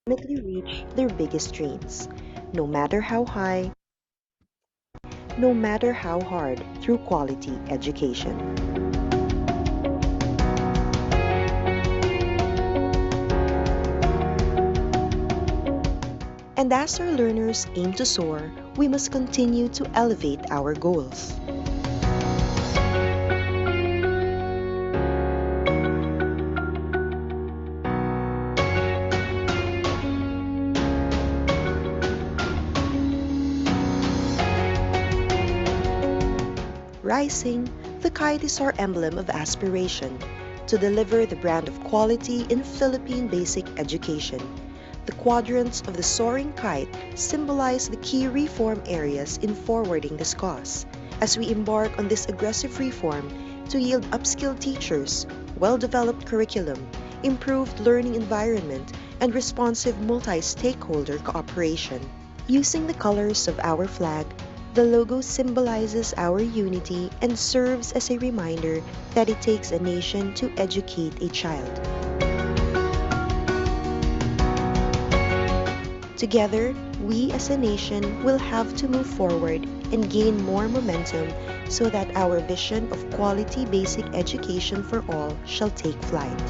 ultimately reach their biggest dreams, no matter how high, no matter how hard, through quality education. And as our learners aim to soar, we must continue to elevate our goals. Rising, the kite is our emblem of aspiration to deliver the brand of quality in Philippine basic education. The quadrants of the soaring kite symbolize the key reform areas in forwarding this cause. As we embark on this aggressive reform to yield upskilled teachers, well-developed curriculum, improved learning environment, and responsive multi-stakeholder cooperation. Using the colors of our flag, the logo symbolizes our unity and serves as a reminder that it takes a nation to educate a child. Together, we as a nation will have to move forward and gain more momentum so that our vision of quality basic education for all shall take flight.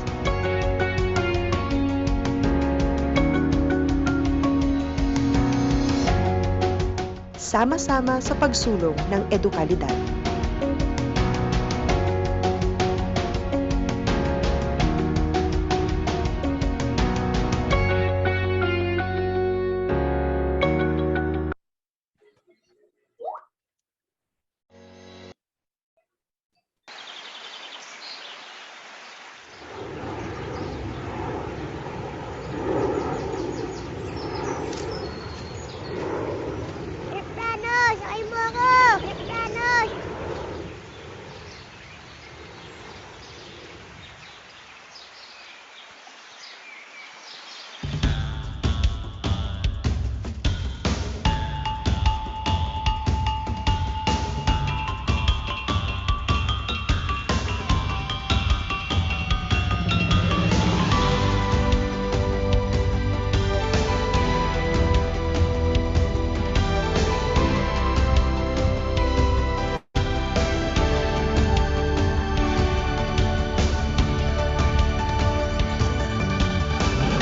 Sama-sama sa pagsulong ng edukalidad. Kristanos! Sakay mo ako! Kristanos!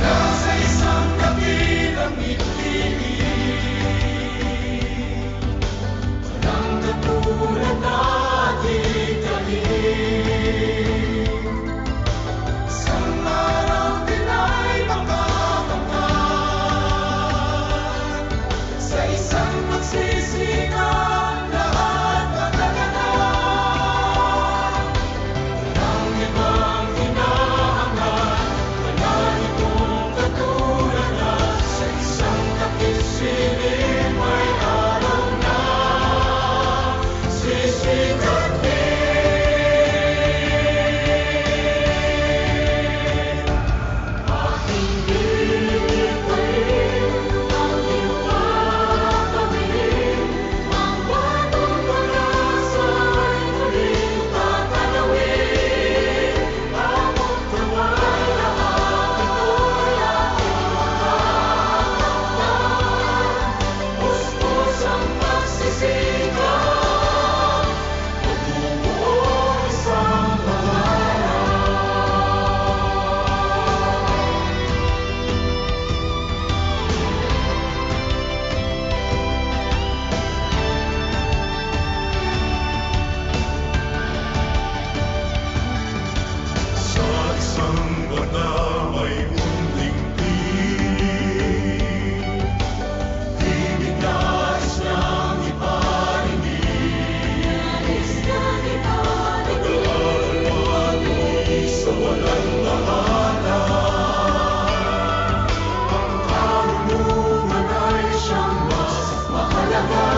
Nasa isang dakilang mitili, walang katulad nating galing. Isang araw din ay makakamtan, sa isang pagsisikap lahat magagalan. Walang ibang hinahangat, wala itong katulad na sa isang takisiling may araw na sisikat din. Aking lilipin ang ipapawin, ang batong pag-asa ay muling tatanawin. Amot naway lahat ito'y ating makakamtan. Puspos ang pagsisikap, magbubuo isang sa isang bata may munting piling, ibig nais niyang iparinig. Pag-aaral patungo sa walang mahalan, ang karunungan ay siyang mas mahalaga.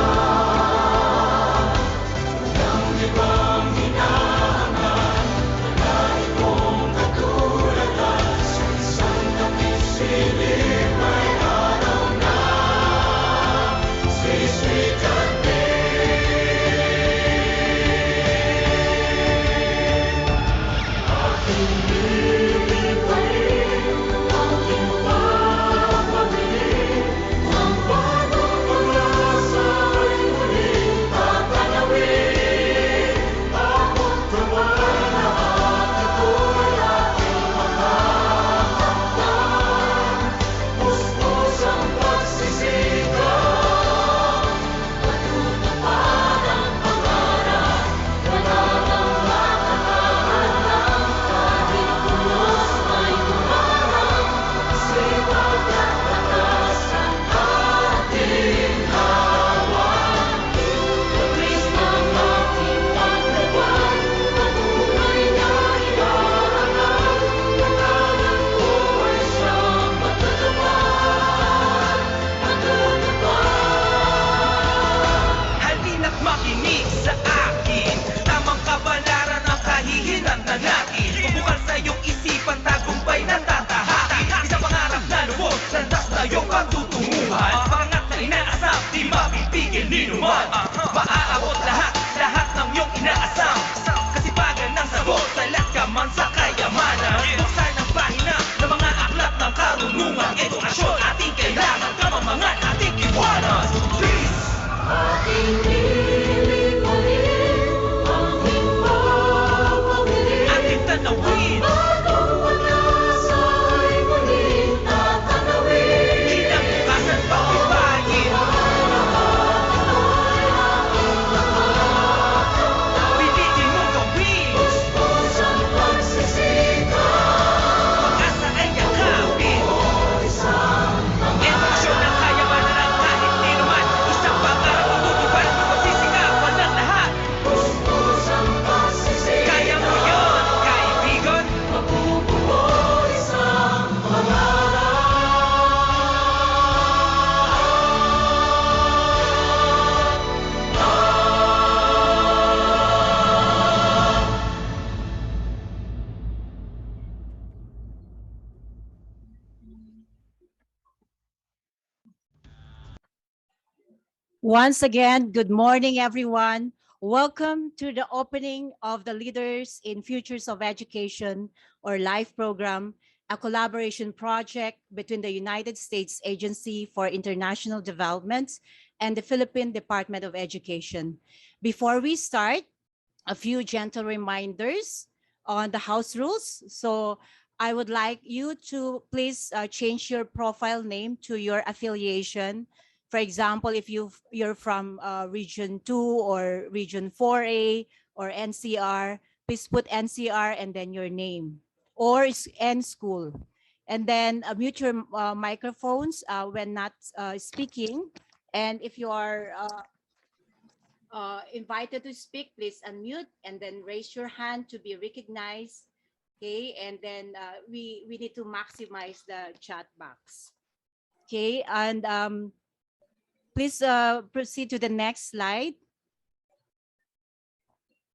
Walang ibang hinahangat, wala itong katulad na sa isang takisiling may araw na sisikat din. Aking lilipin ang ipapawin, edukasyon, ating kailangan kamamangan, ating iwanan. Please! Ating lilipulin ang himbawangin, ating tanawin, bagong pag-asa ay muling tatanawin. Kinabukasan pagbibayin, piliin mong gawin. Puspos ang pagsisikap, pag-asa ay yakapin. Edukasyon ang kayamanan ng kahit nino man, isang pangarap ang tutupad mo pagsisikapan ng lahat. Puspos ang pagsisikap, kaya mo yun, kaibigan. Mabubuo isang pangarap. Once again, good morning, everyone. Welcome to the opening of the Leaders in Futures of Education or LIFE program, a collaboration project between the United States Agency for International Development and the Philippine Department of Education. Before we start, a few gentle reminders on the house rules. So I would like you to please change your profile name to your affiliation. For example, if you're from Region 2 or Region 4A or NCR, please put NCR and then your name or N school. And then mute your microphones when not speaking. And if you are invited to speak, please unmute and then raise your hand to be recognized. Okay, and then we need to maximize the chat box. Okay, and please proceed to the next slide.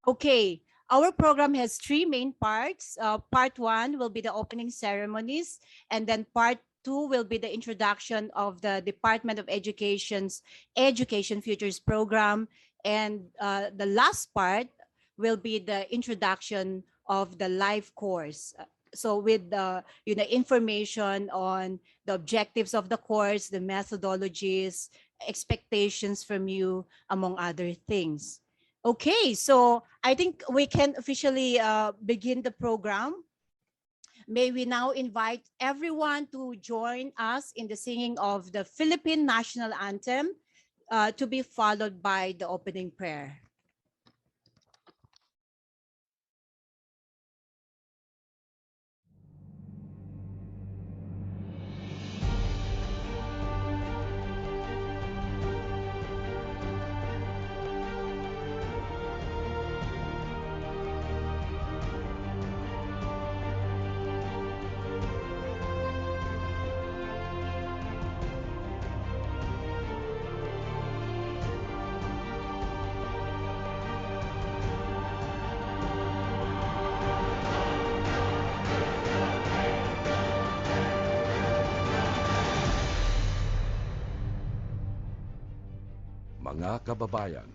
Okay, our program has three main parts. Part 1 will be the opening ceremonies, and then part 2 will be the introduction of the Department of Education's Education Futures program, and the last part will be the introduction of the live course. So with the information on the objectives of the course, the methodologies, expectations from you, among other things. Okay, so I think we can officially begin the program. May we now invite everyone to join us in the singing of the Philippine National Anthem, to be followed by the opening prayer. Mga kababayan,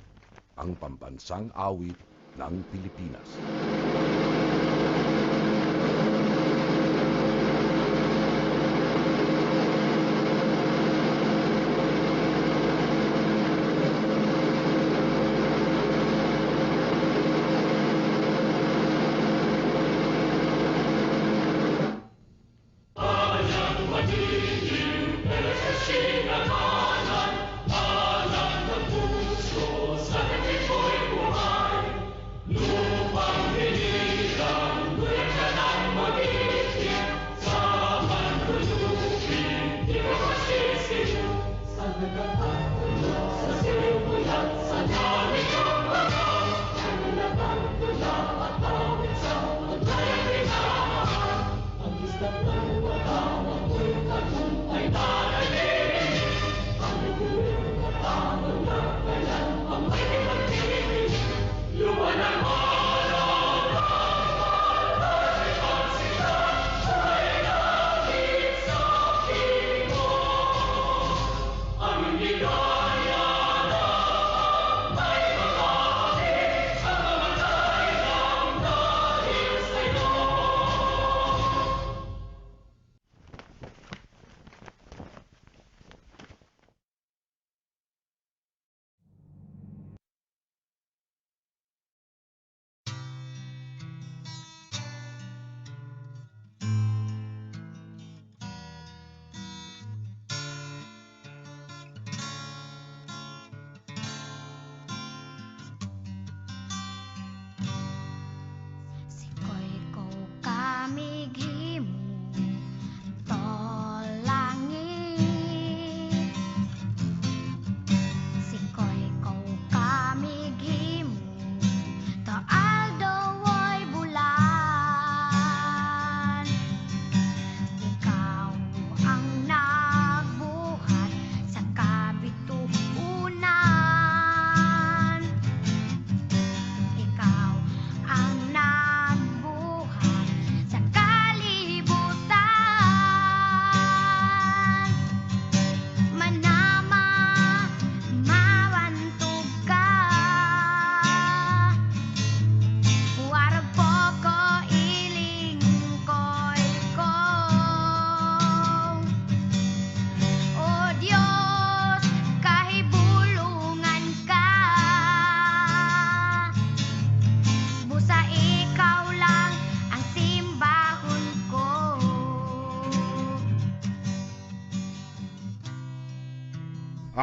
ang pambansang awit ng Pilipinas. Lupang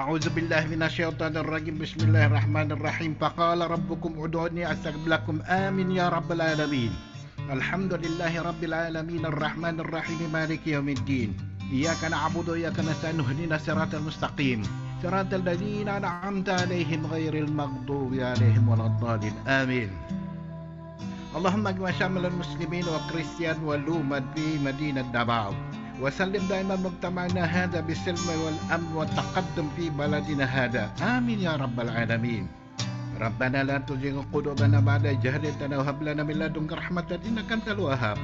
أعوذ بالله من الشيطان الرجيم بسم الله الرحمن الرحيم فقال ربكم ادعوني أستجب لكم آمين يا رب العالمين الحمد لله رب العالمين الرحمن الرحيم مالك يوم الدين إياك نعبد وإياك نستعين اهدنا الصراط المستقيم صراط الذين أنعمت عليهم غير المغضوب عليهم ولا الضالين آمين اللهم اجمع شمل المسلمين والكريستيان واللومد في مدينة دباو وسلم دائما مجتمعنا هذا بالسلم والأمن والتقدم في بلدنا هذا آمين يا رب العالمين ربنا لا تزغ قلوبنا بعد إذ هديتنا وهب لنا من لدنك رحمة إنك أنت الوهاب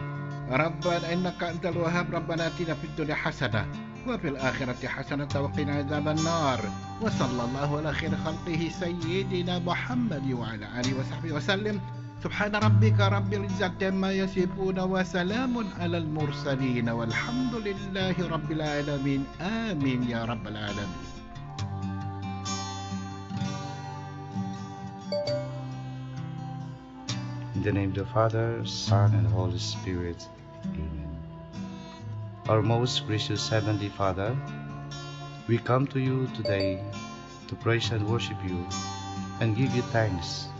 ربنا إنك أنت الوهاب ربنا آتنا في الدنيا حسنة وفي الآخرة حسنة وقنا عذاب النار وصلى الله على خير خلقه سيدنا محمد وعلى آله وصحبه وسلم سبحان ربك رب العزة عما يصفون وسلام على المرسلين والحمد لله رب العالمين آمين يا رب العالمين. In the name of the Father, Son, and Holy Spirit. Amen. Our most gracious Heavenly Father, we come to you today to praise and worship you and give you thanks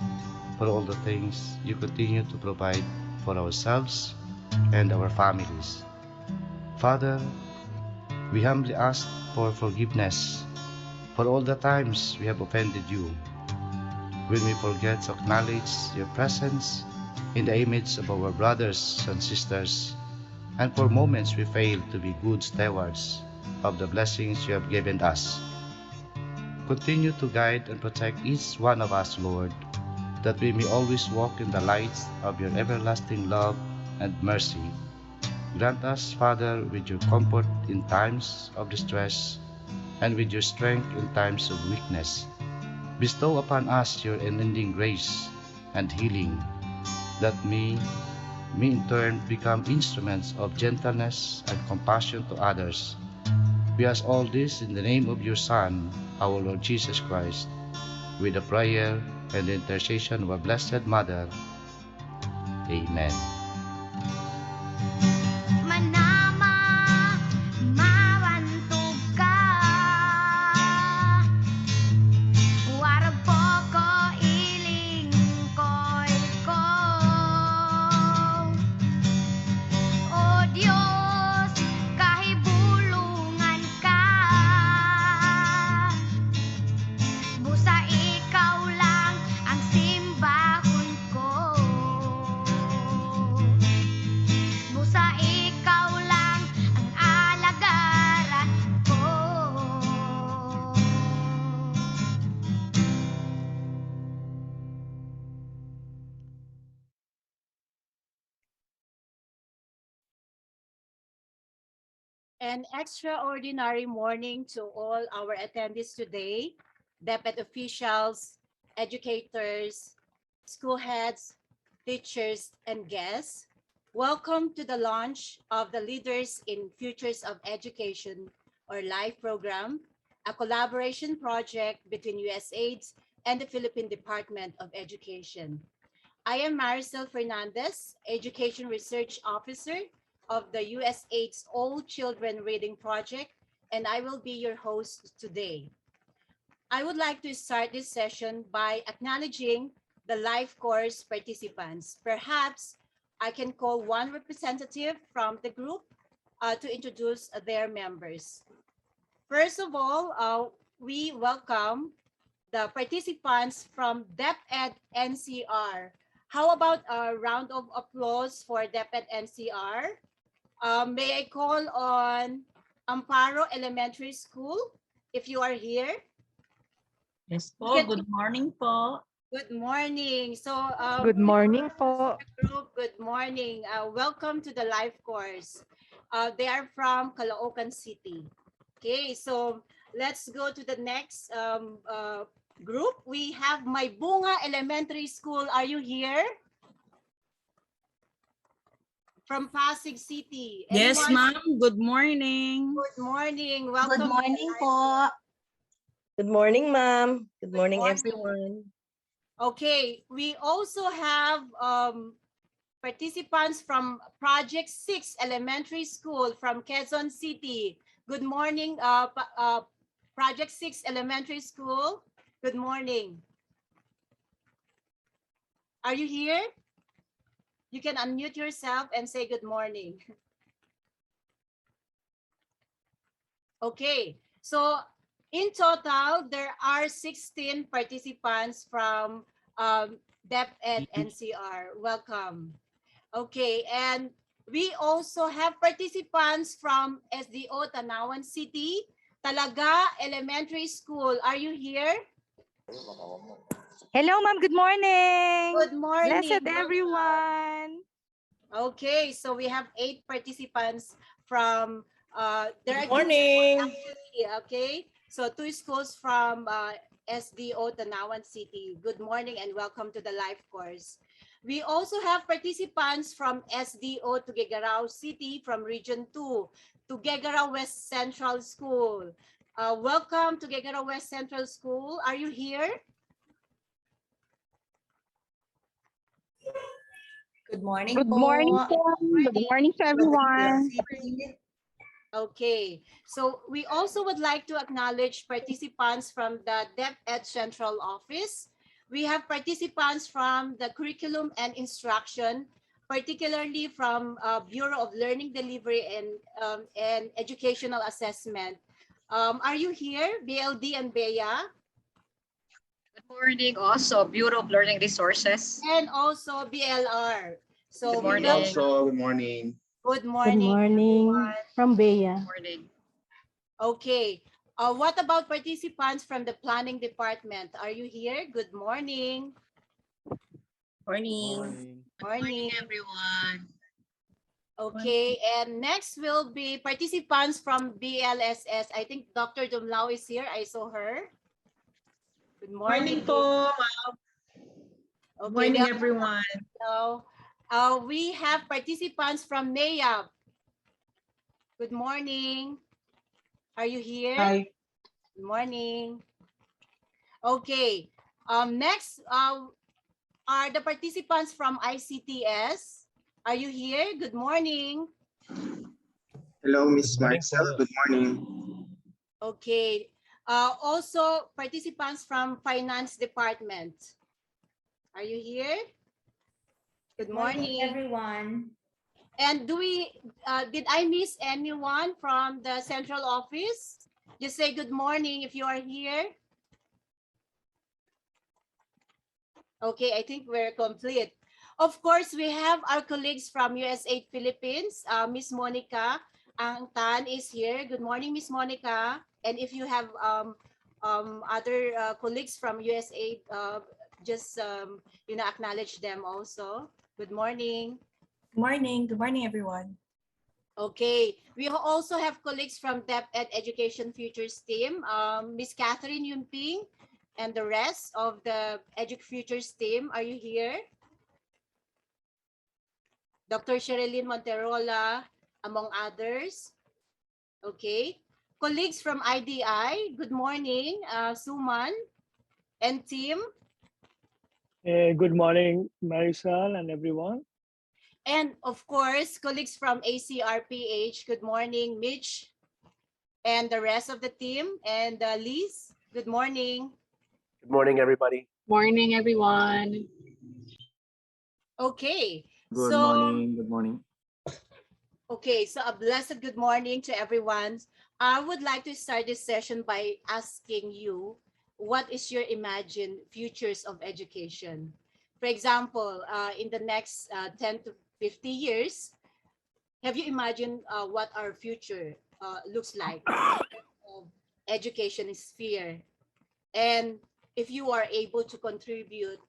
for all the things you continue to provide for ourselves and our families. Father, we humbly ask for forgiveness for all the times we have offended you, when we forget to acknowledge your presence in the image of our brothers and sisters, and for moments we fail to be good stewards of the blessings you have given us. Continue to guide and protect each one of us, Lord, that we may always walk in the light of your everlasting love and mercy. Grant us, Father, with your comfort in times of distress and with your strength in times of weakness. Bestow upon us your unending grace and healing, that we may in turn become instruments of gentleness and compassion to others. We ask all this in the name of your Son, our Lord Jesus Christ, with the prayer and the intercession of our Blessed Mother. Amen. Manama, mawantog ka. Warag po ko iling ko'y ko. O Diyos, kahibulungan ka. Busa ikaw lang ang simbahon ko. Busa ikaw lang ang alagaran ko. An extraordinary morning to all our attendees today, DepEd officials, educators, school heads, teachers, and guests. Welcome to the launch of the Leaders in Futures of Education, or LIFE program, a collaboration project between USAID and the Philippine Department of Education. I am Maricel Fernandez, Education Research Officer of the USAID's All Children Reading Project, and I will be your host today. I would like to start this session by acknowledging the life course participants. Perhaps I can call one representative from the group to introduce their members. First of all, we welcome the participants from DepEd NCR. How about a round of applause for DepEd NCR? May I call on Amparo Elementary School, if you are here? Yes po, good morning po. Good morning. So, Good morning po. group, good morning. Welcome to the live course. They are from Caloocan City. Okay, so let's go to the next group. We have Maybunga Elementary School. Are you here? From Pasig City. Yes, Anyone? ma'am. Good morning. Good morning. Welcome. Good morning po. Good morning, ma'am. Good morning, morning. everyone. Okay, we also have participants from Project 6 Elementary School from Quezon City. Good morning, Project 6 Elementary School, good morning. Are you here? You can unmute yourself and say good morning. Okay, so in total, there are 16 participants from DepEd NCR. Welcome. Okay, and we also have participants from SDO Tanawan City, Talaga Elementary School. Are you here? Hello, ma'am. Good morning. Good morning. Blessed everyone. Okay, so we have 8 participants from there Good are morning. actually, okay, so 2 schools from SDO Tanawan City. Good morning and welcome to the live course. We also have participants from SDO Tuguegarao City from Region 2, Tuguegarao West Central School. Welcome to Tuguegarao West Central School. Are you here? Good morning Good po. morning, Good morning to everyone. Okay, so we also would like to acknowledge participants from the DepEd Central Office. We have participants from the Curriculum and Instruction, particularly from Bureau of Learning Delivery and Educational Assessment. Are you here, BLD and Bea? Good morning also, Bureau of Learning Resources. And also BLR. So Good morning. Also, good morning. Good morning. From Bea. Good morning. Okay. What about participants from the planning department? Are you here? Good morning. Morning. Morning, everyone. Okay, and next will be participants from BLSS. I think Dr. Dumlao is here. I saw her. Good morning. po, Okay, morning, everyone. So, we have participants from NAYAB. Good morning. Are you here? Hi. Good morning. Okay. Next are the participants from ICTS. Are you here? Good morning. Hello, Miss Marcel. Good morning. Okay. Also, participants from Finance Department. Are you here? Good morning, everyone. And did I miss anyone from the central office? Just say good morning if you are here. Okay, I think we're complete. Of course, we have our colleagues from USA Philippines. Miss Monica Angtan is here. Good morning, Miss Monica. And if you have other colleagues from USA, just acknowledge them also. Good morning. Good morning. Good morning, everyone. Okay, we also have colleagues from DepEd Education Futures team, Miss Catherine Yunping, and the rest of the Futures team. Are you here? Dr. Sherilyn Monterola, among others. Okay. Colleagues from IDI, good morning, Suman and team. Good morning, Marisol and everyone. And of course, colleagues from ACRPH, good morning, Mitch and the rest of the team. And Liz, good morning. Good morning, everybody. Morning, everyone. Okay. Good morning. Good morning. Okay, so a blessed good morning to everyone. I would like to start this session by asking you, what is your imagined futures of education? For example, in the next 10 to 50 years, have you imagined what our future looks like of education sphere? And if you are able to contribute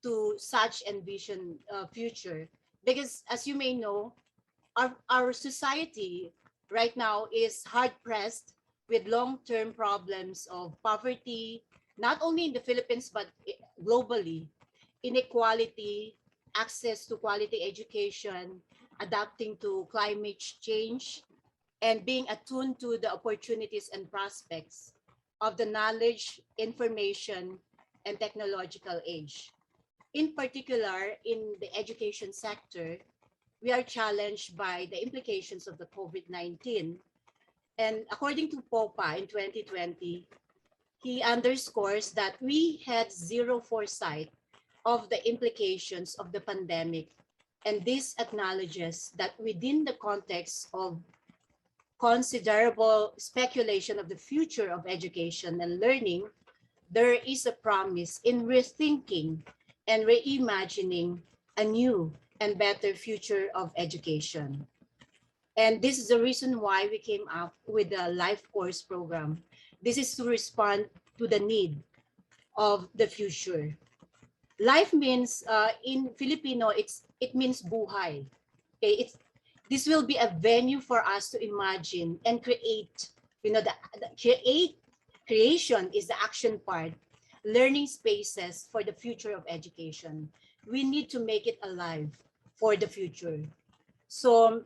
to such envisioned future, because as you may know, our society right now is hard pressed with long-term problems of poverty, not only in the Philippines, but globally, inequality, access to quality education, adapting to climate change, and being attuned to the opportunities and prospects of the knowledge, information, and technological age. In particular, in the education sector, we are challenged by the implications of the COVID-19 And according to POPA in 2020, he underscores that we had zero foresight of the implications of the pandemic. And this acknowledges that within the context of considerable speculation of the future of education and learning, there is a promise in rethinking and reimagining a new and better future of education. And this is the reason why we came up with the life course program. This is to respond to the need of the future. Life means in Filipino, it means buhay. Okay, this will be a venue for us to imagine and create. You know, the creation is the action part. Learning spaces for the future of education. We need to make it alive for the future. So,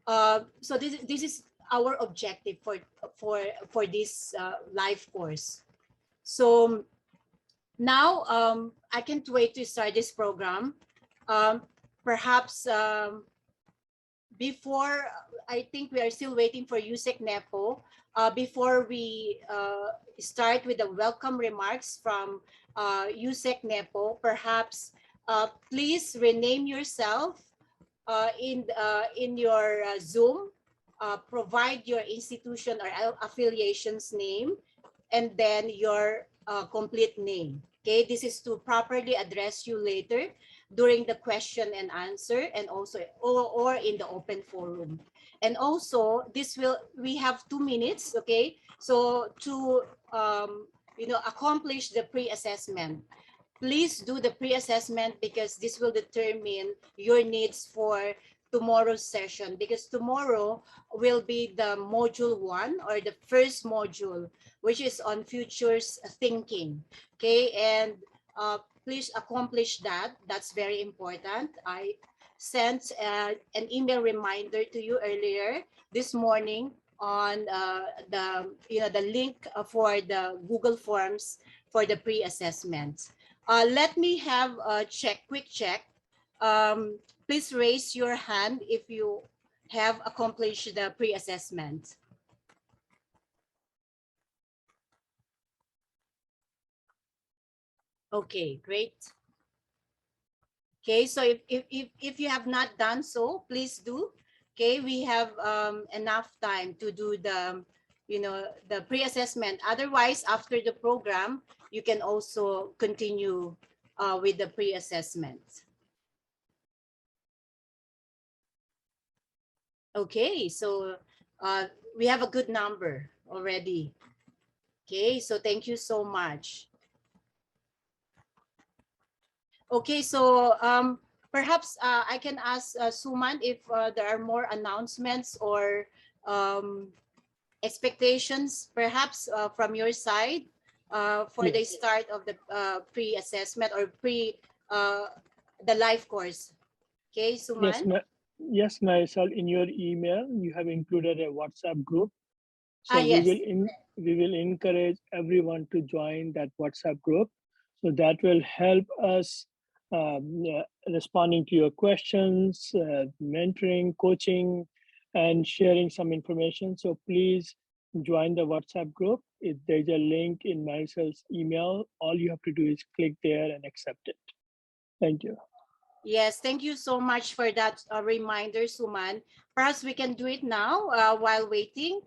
so this is our objective for this life course. So now I can't wait to start this program. Perhaps before, I think we are still waiting for Yusek Nepo. Before we start with the welcome remarks from Yusek Nepo, perhaps please rename yourself in your Zoom. Provide your institution or affiliation's name, and then your complete name. Okay, this is to properly address you later during the question and answer, and also or in the open forum. And also we have 2 minutes. Okay, so to accomplish the pre-assessment, please do the pre-assessment, because this will determine your needs for tomorrow's session, because tomorrow will be the module 1, or the first module, which is on futures thinking. Okay, and please accomplish that. That's very important. I sent an email reminder to you earlier this morning on the link for the Google Forms for the pre-assessment. Let me have a quick check. Please raise your hand if you have accomplished the pre-assessment. Okay, great. Okay, so if you have not done so, please do. Okay, we have enough time to do the pre-assessment. Otherwise, after the program, you can also continue with the pre-assessment. Okay, so we have a good number already. Okay, so thank you so much. Okay, so perhaps I can ask Suman if there are more announcements or expectations, perhaps from your side for the start of the pre-assessment or the life course. Okay, Suman? Yes, Marisol, in your email, you have included a WhatsApp group. So yes. we will encourage everyone to join that WhatsApp group. So that will help us responding to your questions, mentoring, coaching, and sharing some information. So please join the WhatsApp group. If there's a link in Marisol's email, all you have to do is click there and accept it. Thank you. Yes, thank you so much for that reminder, Suman. Perhaps we can do it now while waiting.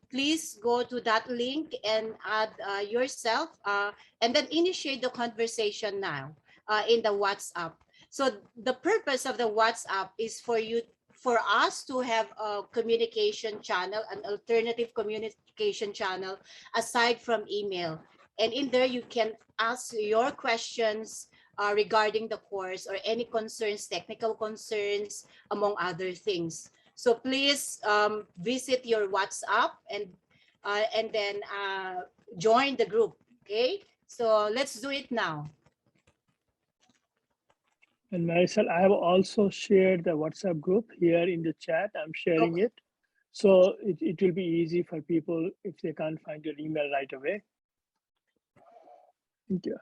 Please go to that link and add yourself and then initiate the conversation now in the WhatsApp. So the purpose of the WhatsApp is for us to have a communication channel, an alternative communication channel aside from email. And in there, you can ask your questions regarding the course or any concerns, technical concerns, among other things. So please visit your WhatsApp and then join the group. Okay, so let's do it now. And Marisol, I have also shared the WhatsApp group here in the chat. I'm sharing it. So it will be easy for people if they can't find your email right away. Thank you.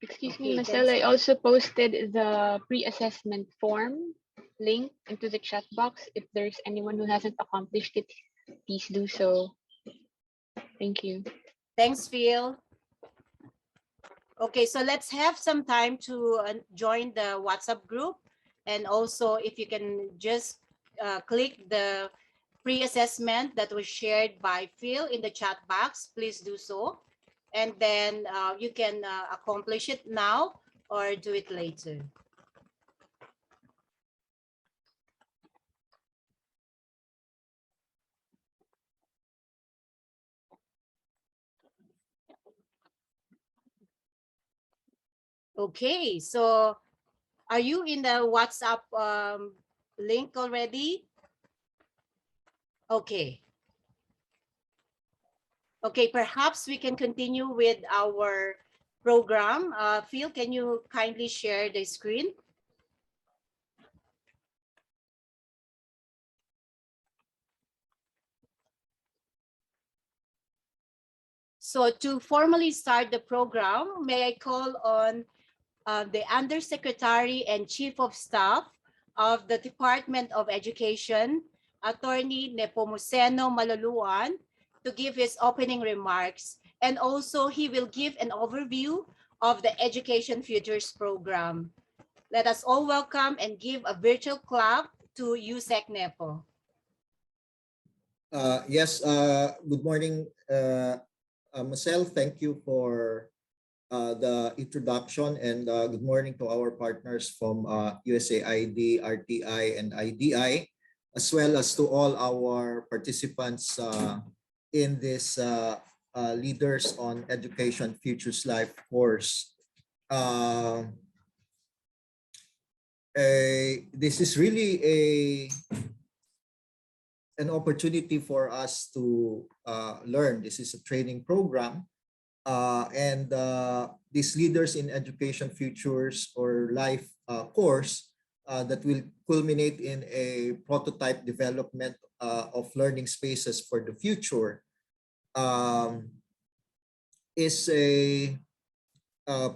Excuse me, Marcel, I also posted the pre-assessment form link into the chat box. If there's anyone who hasn't accomplished it, please do so. Thank you. Thanks, Phil. Okay, so let's have some time to join the WhatsApp group. And also, if you can just click the pre-assessment that was shared by Phil in the chat box, please do so. And then you can accomplish it now or do it later. Okay, so are you in the WhatsApp link already? Okay. Okay, perhaps we can continue with our program. Phil, can you kindly share the screen? So to formally start the program, may I call on the Undersecretary and Chief of Staff of the Department of Education, Attorney Nepomuceno Maluluan, to give his opening remarks. And also he will give an overview of the Education Futures program. Let us all welcome and give a virtual clap to USEC Nepo. Yes, good morning, Marcel. Thank you for the introduction, and good morning to our partners from USAID, RTI, and IDI, as well as to all our participants in this Leaders on Education Futures Life course. This is really an opportunity for us to learn. This is a training program. And these Leaders in Education Futures or Life course that will culminate in a prototype development of learning spaces for the future is a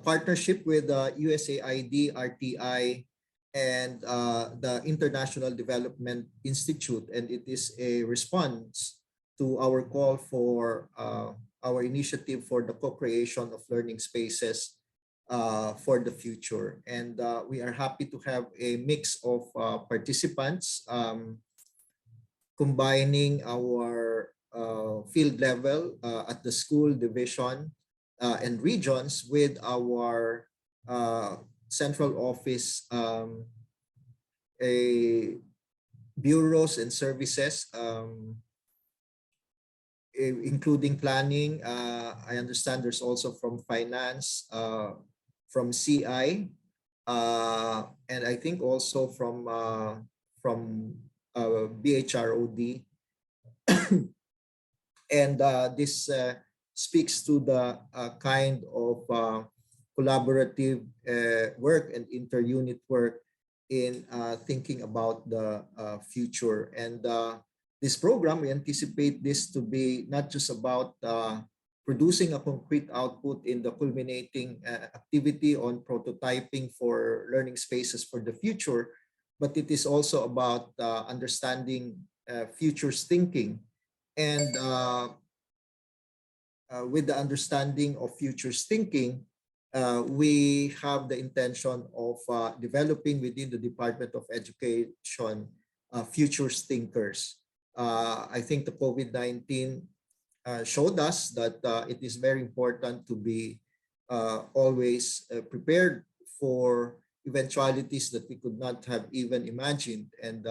partnership with USAID, RTI, and the International Development Institute, and it is a response to our call for our initiative for the co-creation of learning spaces for the future. And we are happy to have a mix of participants combining our field level at the school division and regions with our central office bureaus and services, including planning. I understand there's also from finance, from CI, and I think also from BHROD. And this speaks to the kind of collaborative work and inter-unit work in thinking about the future. And this program, we anticipate this to be not just about producing a concrete output in the culminating activity on prototyping for learning spaces for the future, but it is also about understanding futures thinking. And with the understanding of futures thinking, we have the intention of developing within the Department of Education futures thinkers. I think the COVID-19 showed us that it is very important to be always prepared for eventualities that we could not have even imagined. And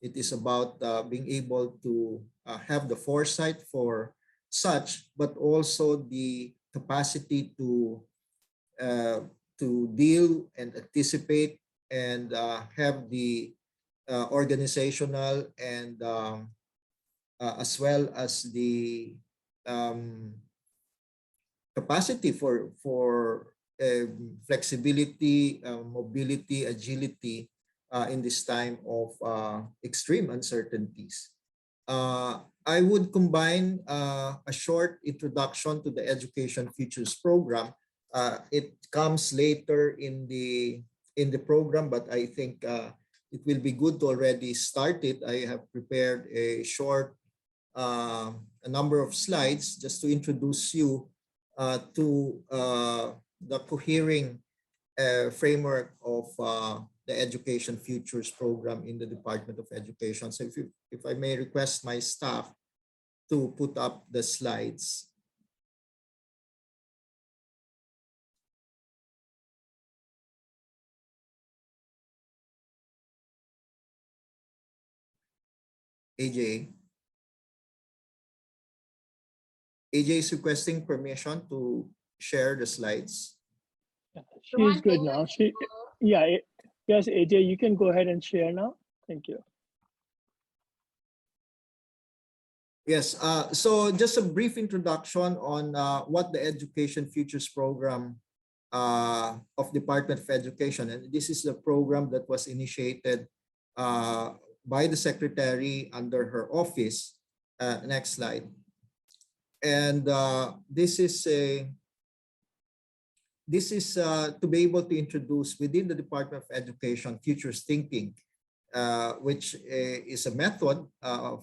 it is about being able to have the foresight for such, but also the capacity to deal and anticipate and have the organizational and as well as the capacity for flexibility, mobility, agility in this time of extreme uncertainties. I would combine a short introduction to the Education Futures program It comes later in the program, but I think it will be good to already start it. I have prepared a short, a number of slides just to introduce you to the cohering framework of the Education Futures program in the Department of Education. So if I may request my staff to put up the slides. AJ is requesting permission to share the slides. She's good now. Yes, AJ, you can go ahead and share now. Thank you. Yes, so just a brief introduction on what the Education Futures program of Department of Education, and this is the program that was initiated by the Secretary under her office. Next slide. And this is to be able to introduce within the Department of Education futures thinking, which is a method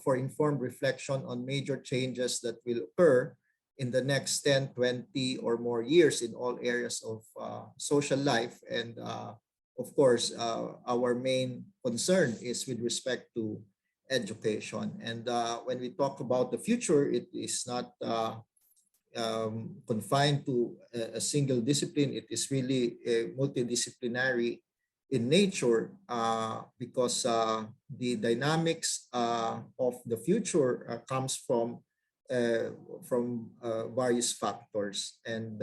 for informed reflection on major changes that will occur in the next 10, 20 or more years in all areas of social life. And of course, our main concern is with respect to education. And when we talk about the future, it is not confined to a single discipline. It is really multidisciplinary in nature because the dynamics of the future comes from various factors, and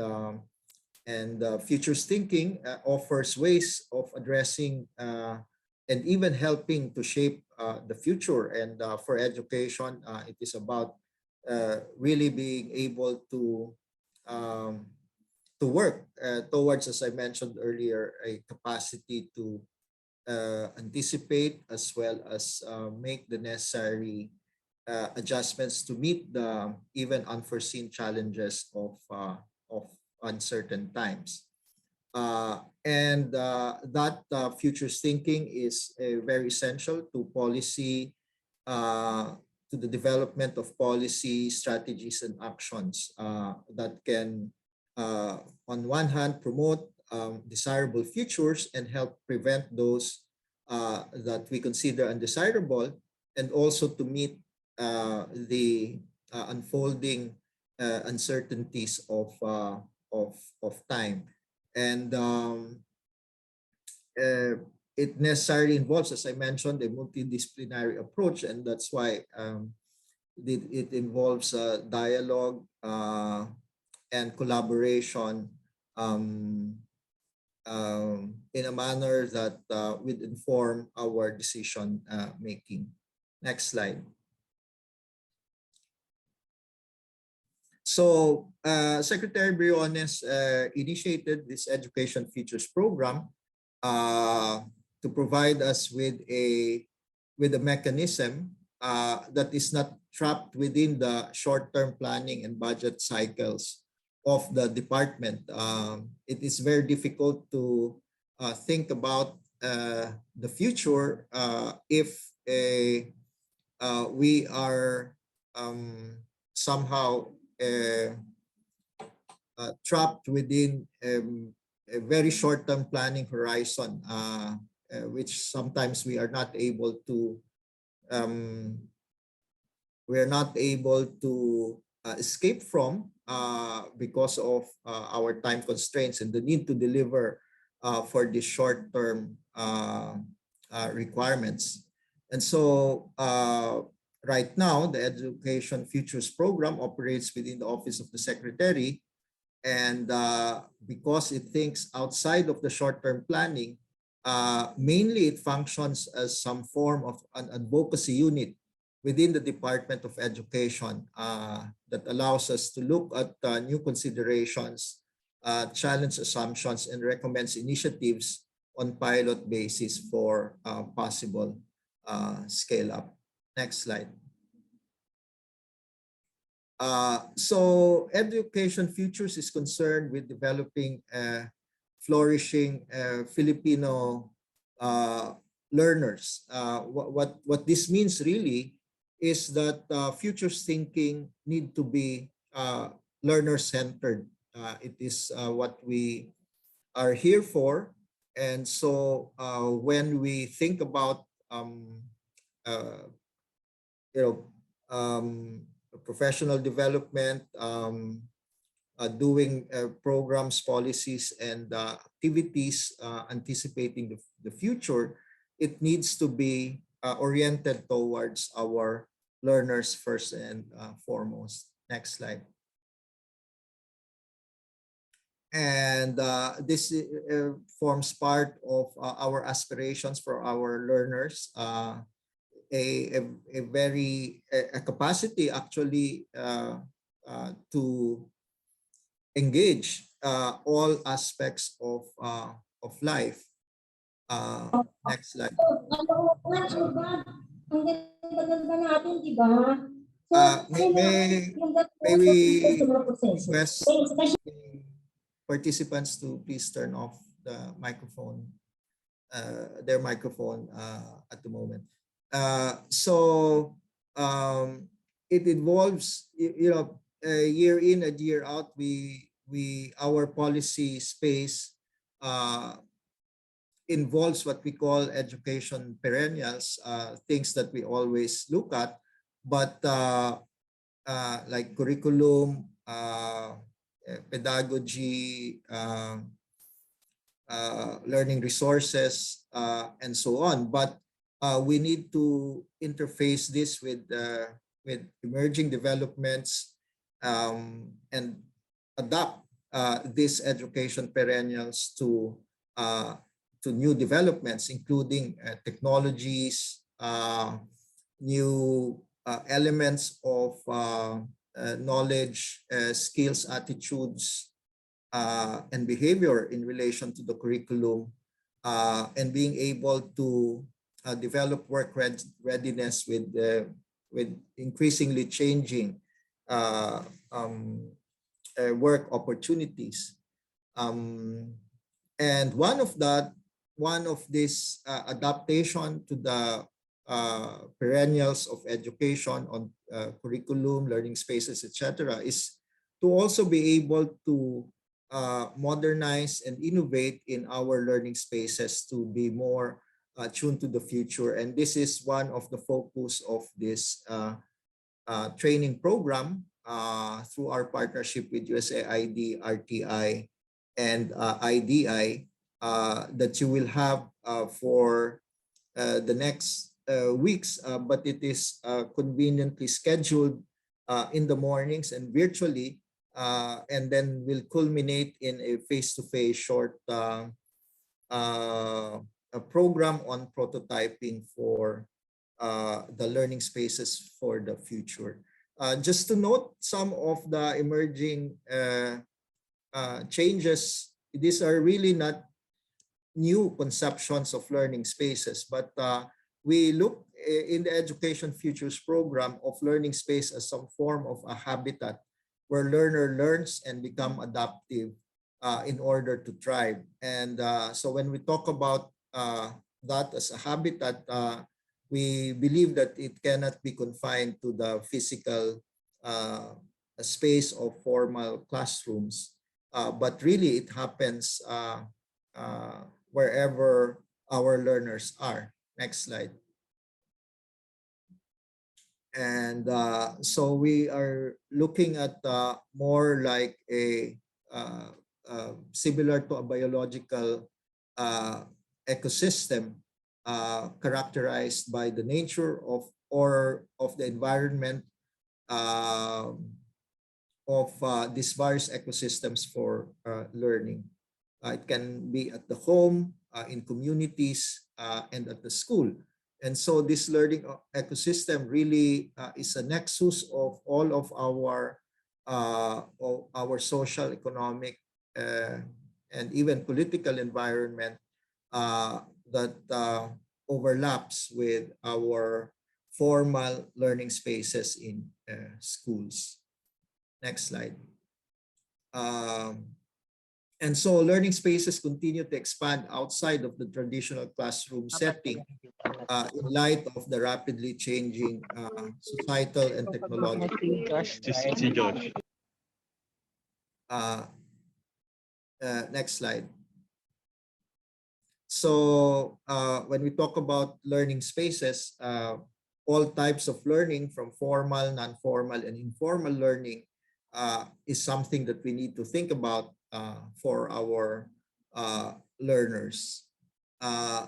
futures thinking offers ways of addressing and even helping to shape the future. And for education, it is about really being able to work towards, as I mentioned earlier, a capacity to anticipate as well as make the necessary adjustments to meet the even unforeseen challenges of uncertain times. And that futures thinking is very essential to policy, to the development of policy strategies and actions that can, on one hand, promote desirable futures and help prevent those that we consider undesirable, and also to meet the unfolding uncertainties of time. And it necessarily involves, as I mentioned, a multidisciplinary approach, and that's why it involves dialogue and collaboration in a manner that would inform our decision making. Next slide. So Secretary Briones initiated this Education Futures program to provide us with a mechanism that is not trapped within the short-term planning and budget cycles of the department. It is very difficult to think about the future if we are somehow trapped within a very short-term planning horizon, which sometimes we are not able to escape from because of our time constraints and the need to deliver for the short-term requirements. And so right now, the Education Futures program operates within the Office of the Secretary, and because it thinks outside of the short-term planning, mainly it functions as some form of an advocacy unit within the Department of Education that allows us to look at new considerations, challenge assumptions, and recommends initiatives on pilot basis for possible scale-up. Next slide. So Education Futures is concerned with developing flourishing Filipino learners. What this means really is that futures thinking need to be learner-centered. It is what we are here for. And so when we think about uh, you know professional development, doing programs, policies, and activities anticipating the future, it needs to be oriented towards our learners first and foremost. Next slide. And this forms part of our aspirations for our learners. A very a capacity actually to engage all aspects of life. Next slide. May we request participants to please turn off the microphone, their microphone at the moment. So it involves, year in and year out, our policy space involves what we call education perennials, things that we always look at, but like curriculum, pedagogy, learning resources, and so on. But we need to interface this with emerging developments and adapt these education perennials to new developments, including technologies, new elements of knowledge, skills, attitudes, and behavior in relation to the curriculum, and being able to develop work readiness with increasingly changing work opportunities. And one of this adaptation to the perennials of education on curriculum, learning spaces, etc., is to also be able to modernize and innovate in our learning spaces to be more tuned to the future. And this is one of the focus of this training program through our partnership with USAID, RTI, and IDI that you will have for the next weeks, but it is conveniently scheduled in the mornings and virtually, and then will culminate in a face-to-face short a program on prototyping for the learning spaces for the future. Just to note some of the emerging changes, these are really not new conceptions of learning spaces, but we look in the Education Futures program of learning space as some form of a habitat where learner learns and become adaptive in order to thrive. And so when we talk about that as a habitat, we believe that it cannot be confined to the physical space of formal classrooms, but really it happens wherever our learners are. Next slide. And so we are looking at more like a similar to a biological ecosystem characterized by the nature of the environment of these various ecosystems for learning. It can be at the home, in communities, and at the school. And so this learning ecosystem really is a nexus of all of our social, economic, and even political environment that overlaps with our formal learning spaces in schools. Next slide. And so learning spaces continue to expand outside of the traditional classroom setting in light of the rapidly changing societal and technological. Next slide. So when we talk about learning spaces, all types of learning from formal, non-formal, and informal learning is something that we need to think about for our learners.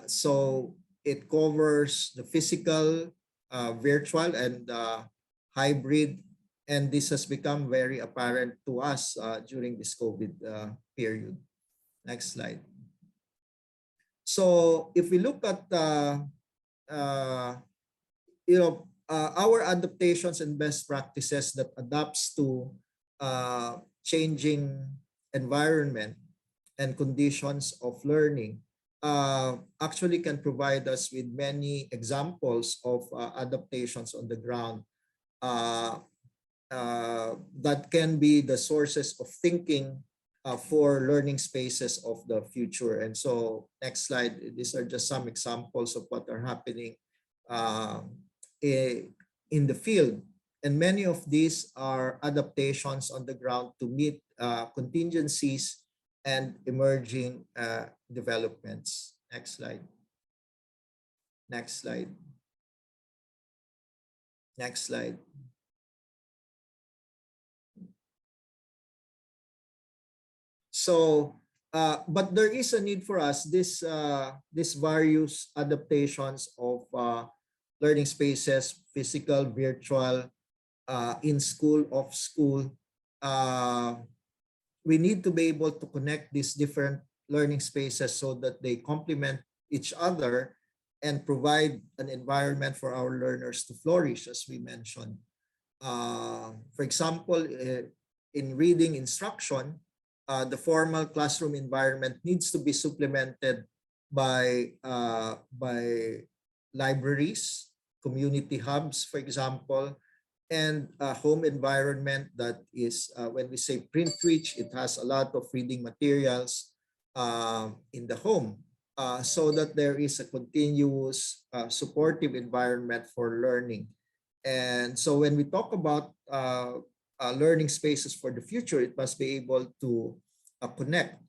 So it covers the physical, virtual, and hybrid, and this has become very apparent to us during this COVID period. Next slide. So if we look at our adaptations and best practices that adapts to changing environment and conditions of learning, actually can provide us with many examples of adaptations on the ground that can be the sources of thinking for learning spaces of the future. And so next slide, these are just some examples of what are happening in the field. And many of these are adaptations on the ground to meet contingencies and emerging developments. Next slide. Next slide. Next slide. So, but there is a need for us, this various adaptations of learning spaces, physical, virtual, in school, off school. We need to be able to connect these different learning spaces so that they complement each other and provide an environment for our learners to flourish, as we mentioned. For example, in reading instruction, the formal classroom environment needs to be supplemented by libraries, community hubs, for example, and a home environment that is, when we say print-rich, it has a lot of reading materials in the home, so that there is a continuous supportive environment for learning. And so when we talk about learning spaces for the future, it must be able to connect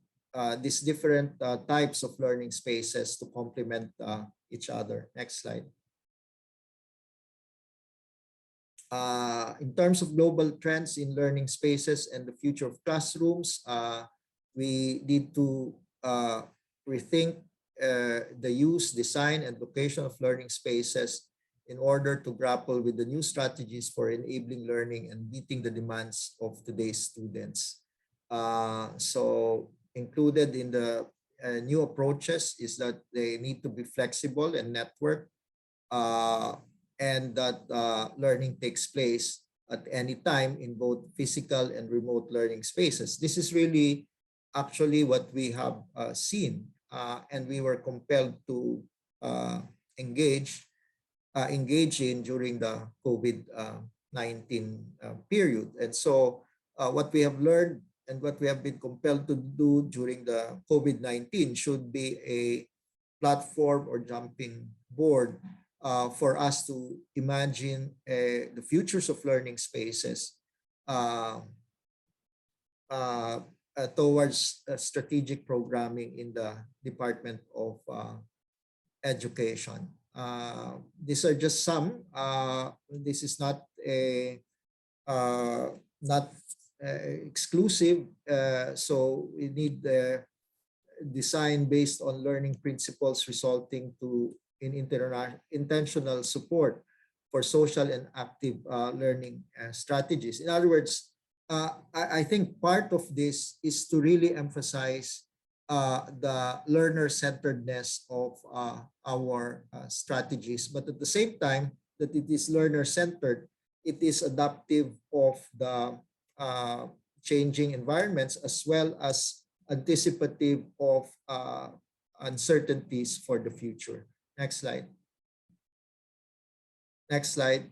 these different types of learning spaces to complement each other. Next slide. In terms of global trends in learning spaces and the future of classrooms, we need to rethink the use, design, and location of learning spaces in order to grapple with the new strategies for enabling learning and meeting the demands of today's students. So included in the new approaches is that they need to be flexible and networked, and that learning takes place at any time in both physical and remote learning spaces. This is really actually what we have seen, and we were compelled to engage in during the COVID-19 period. And so what we have learned and what we have been compelled to do during the COVID-19 should be a platform or jumping board for us to imagine the futures of learning spaces towards strategic programming in the Department of Education. These are just some. This is not exclusive. So we need the design based on learning principles resulting in intentional support for social and active learning strategies. In other words, I think part of this is to really emphasize the learner-centeredness of our strategies, but at the same time that it is learner-centered, it is adaptive of the changing environments as well as anticipative of uncertainties for the future. Next slide. Next slide.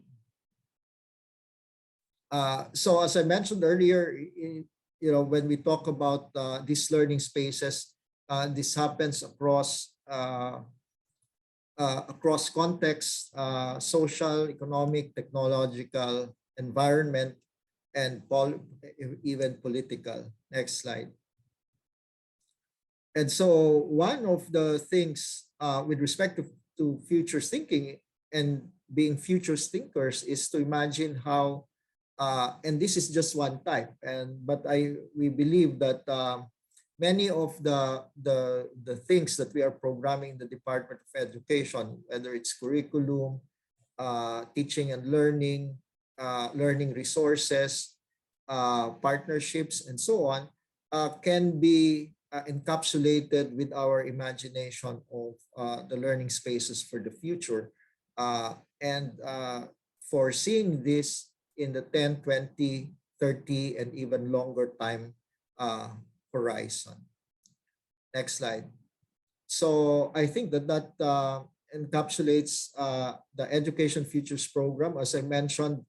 So as I mentioned earlier, when we talk about these learning spaces, this happens across contexts, social, economic, technological, environment, and even political. Next slide. And so one of the things with respect to futures thinking and being futures thinkers is to imagine how, and this is just one type, but we believe that many of the things that we are programming in the Department of Education, whether it's curriculum, teaching and learning, learning resources, partnerships, and so on, can be encapsulated with our imagination of the learning spaces for the future, and foreseeing this in the 10, 20, 30, and even longer time horizon. Next slide. So I think that encapsulates the Education Futures program. As I mentioned,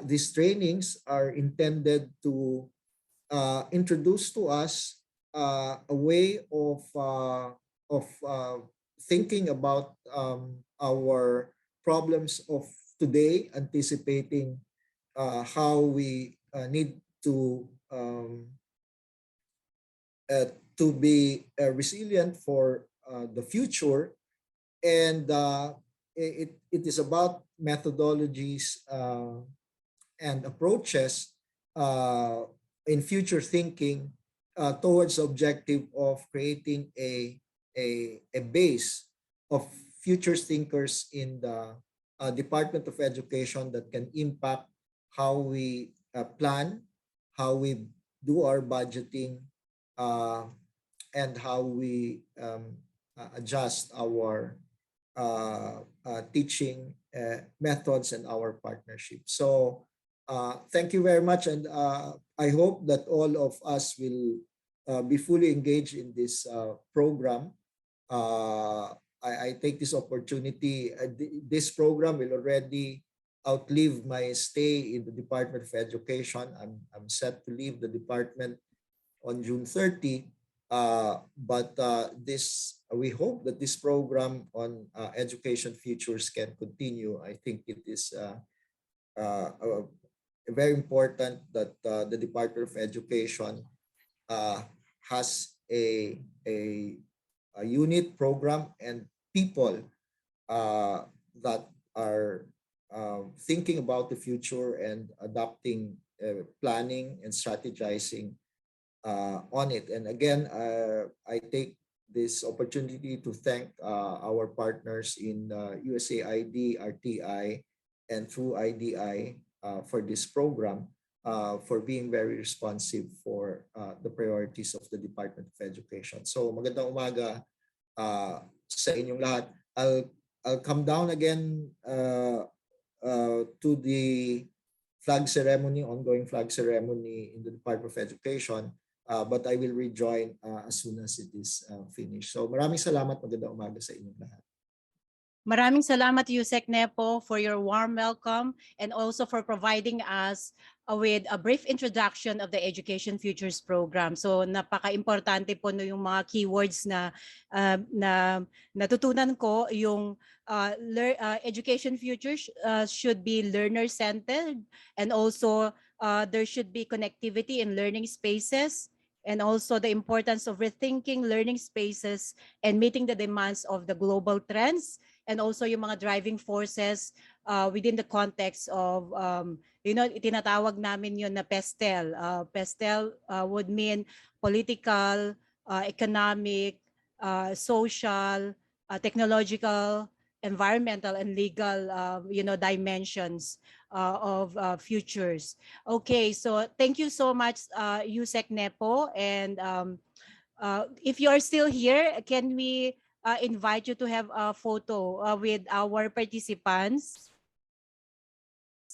these trainings are intended to introduce to us a way of thinking about our problems of today, anticipating how we need to be resilient for the future, and it is about methodologies and approaches in future thinking towards the objective of creating a base of future thinkers in the Department of Education that can impact how we plan, how we do our budgeting, and how we adjust our teaching methods and our partnerships. So thank you very much, and I hope that all of us will be fully engaged in this program. I take this opportunity. This program will already outlive my stay in the Department of Education. I'm set to leave the department on June 30, but we hope that this program on education futures can continue. I think it is very important that the Department of Education has a unit, program, and people that are thinking about the future and adopting, planning, and strategizing on it. And again, I take this opportunity to thank our partners in USAID, RTI, and through IDI for this program, for being very responsive for the priorities of the Department of Education. So magandang umaga sa inyong lahat. I'll come down again to the flag ceremony, ongoing flag ceremony in the Department of Education, but I will rejoin as soon as it is finished. So maraming salamat, magandang umaga sa inyong lahat. Maraming salamat, Yusek Nepo, for your warm welcome and also for providing us with a brief introduction of the Education Futures program. So napaka-importante po no yung mga keywords na natutunan ko, yung Education Futures should be learner-centered, and also there should be connectivity in learning spaces, and also the importance of rethinking learning spaces and meeting the demands of the global trends, and also yung mga driving forces within the context of, itinatawag namin yun na PESTEL. PESTEL would mean political, economic, social, technological, environmental, and legal, dimensions of futures. Okay, so thank you so much, Yusek Nepo. And if you are still here, can we invite you to have a photo with our participants?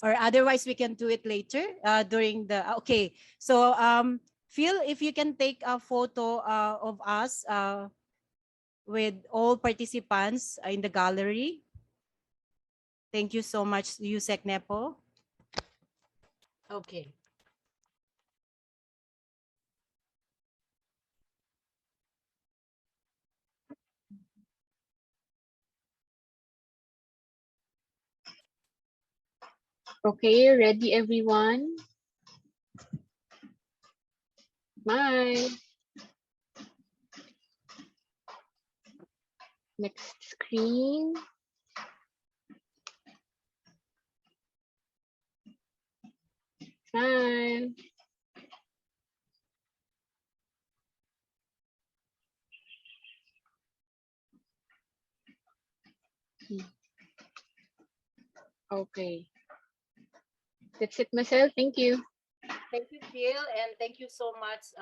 Or otherwise, we can do it later during the, okay. So Phil, if you can take a photo of us with all participants in the gallery. Thank you so much, Yusek Nepo. Okay. Okay, ready everyone? Bye. Next screen. Smile. Okay. That's it, Marcel. Thank you. Thank you, Jill, and thank you so much,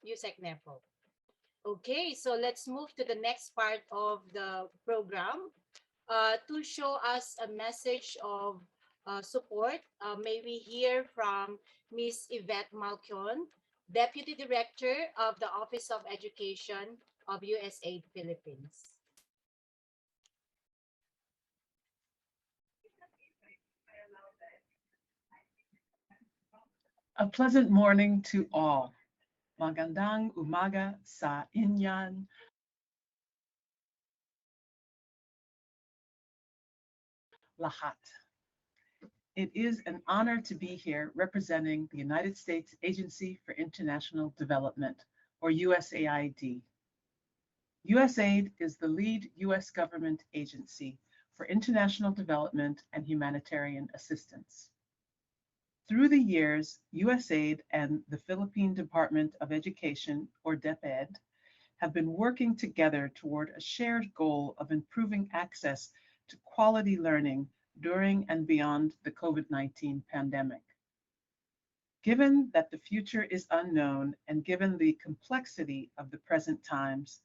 Yusek Nepo. Okay, so let's move to the next part of the program. To show us a message of support, may we hear from Ms. Yvette Malcion, Deputy Director of the Office of Education of USAID Philippines. A pleasant morning to all. Magandang umaga sa inyan. Lahat. It is an honor to be here representing the United States Agency for International Development, or USAID. USAID is the lead US government agency for international development and humanitarian assistance. Through the years, USAID and the Philippine Department of Education, or DepEd, have been working together toward a shared goal of improving access to quality learning during and beyond the COVID-19 pandemic. Given that the future is unknown and given the complexity of the present times,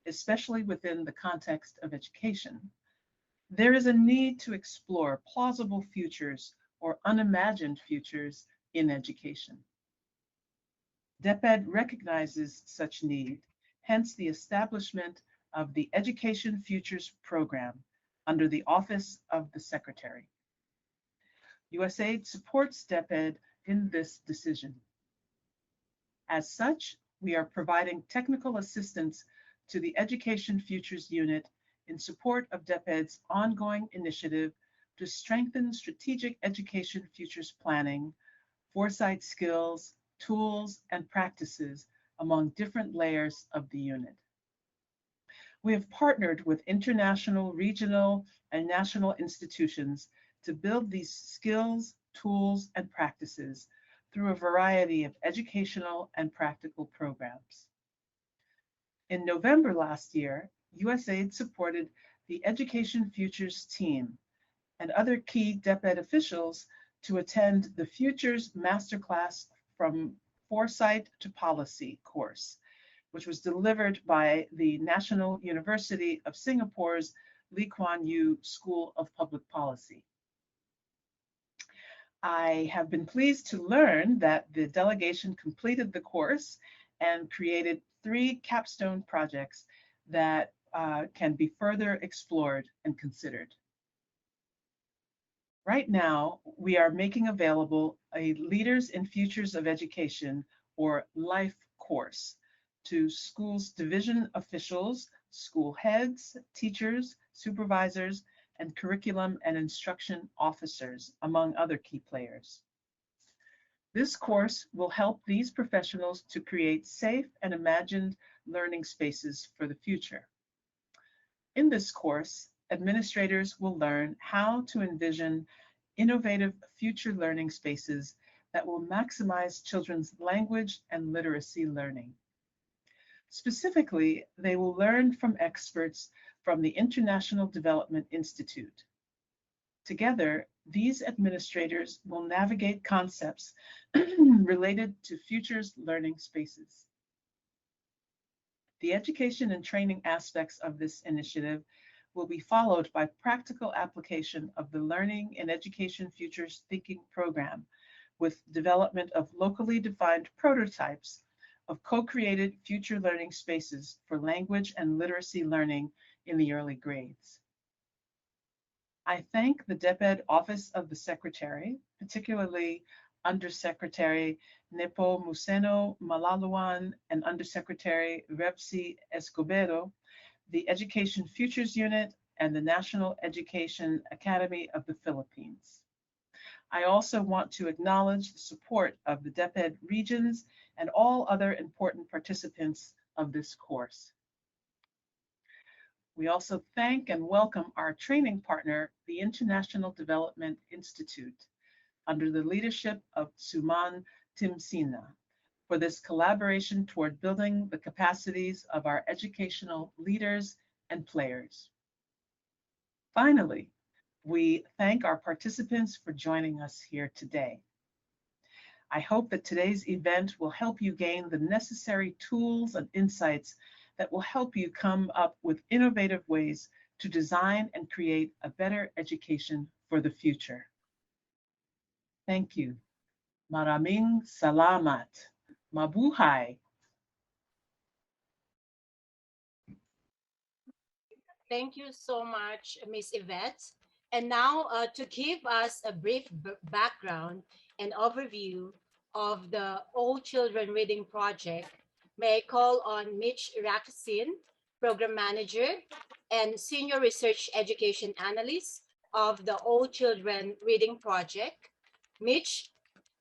especially within the context of education, there is a need to explore plausible futures or unimagined futures in education. DepEd recognizes such need, hence the establishment of the Education Futures Program under the Office of the Secretary. USAID supports DepEd in this decision. As such, we are providing technical assistance to the Education Futures Unit in support of DepEd's ongoing initiative to strengthen strategic education futures planning, foresight skills, tools, and practices among different layers of the unit. We have partnered with international, regional, and national institutions to build these skills, tools, and practices through a variety of educational and practical programs. In November last year, USAID supported the Education Futures team and other key DepEd officials to attend the Futures Masterclass from Foresight to Policy course, which was delivered by the National University of Singapore's Lee Kuan Yew School of Public Policy. I have been pleased to learn that the delegation completed the course and created 3 capstone projects that can be further explored and considered. Right now, we are making available a Leaders in Futures of Education, or LIFE course, to schools' division officials, school heads, teachers, supervisors, and curriculum and instruction officers, among other key players. This course will help these professionals to create safe and imagined learning spaces for the future. In this course, administrators will learn how to envision innovative future learning spaces that will maximize children's language and literacy learning. Specifically, they will learn from experts from the International Development Institute. Together, these administrators will navigate concepts related to futures learning spaces. The education and training aspects of this initiative will be followed by practical application of the Learning and Education Futures Thinking program, with development of locally defined prototypes of co-created future learning spaces for language and literacy learning in the early grades. I thank the DepEd Office of the Secretary, particularly Undersecretary Nepo Museno Malaluan, and Undersecretary Revsi Escobedo, the Education Futures Unit, and the National Education Academy of the Philippines. I also want to acknowledge the support of the DepEd regions and all other important participants of this course. We also thank and welcome our training partner, the International Development Institute, under the leadership of Suman Timsina, for this collaboration toward building the capacities of our educational leaders and players. Finally, we thank our participants for joining us here today. I hope that today's event will help you gain the necessary tools and insights that will help you come up with innovative ways to design and create a better education for the future. Thank you. Maraming salamat. Mabuhay. Thank you so much, Ms. Yvette. And now to give us a brief background and overview of the All Children Reading Project, may I call on Mitch Raksin, Program Manager and Senior Research Education Analyst of the All Children Reading Project. Mitch,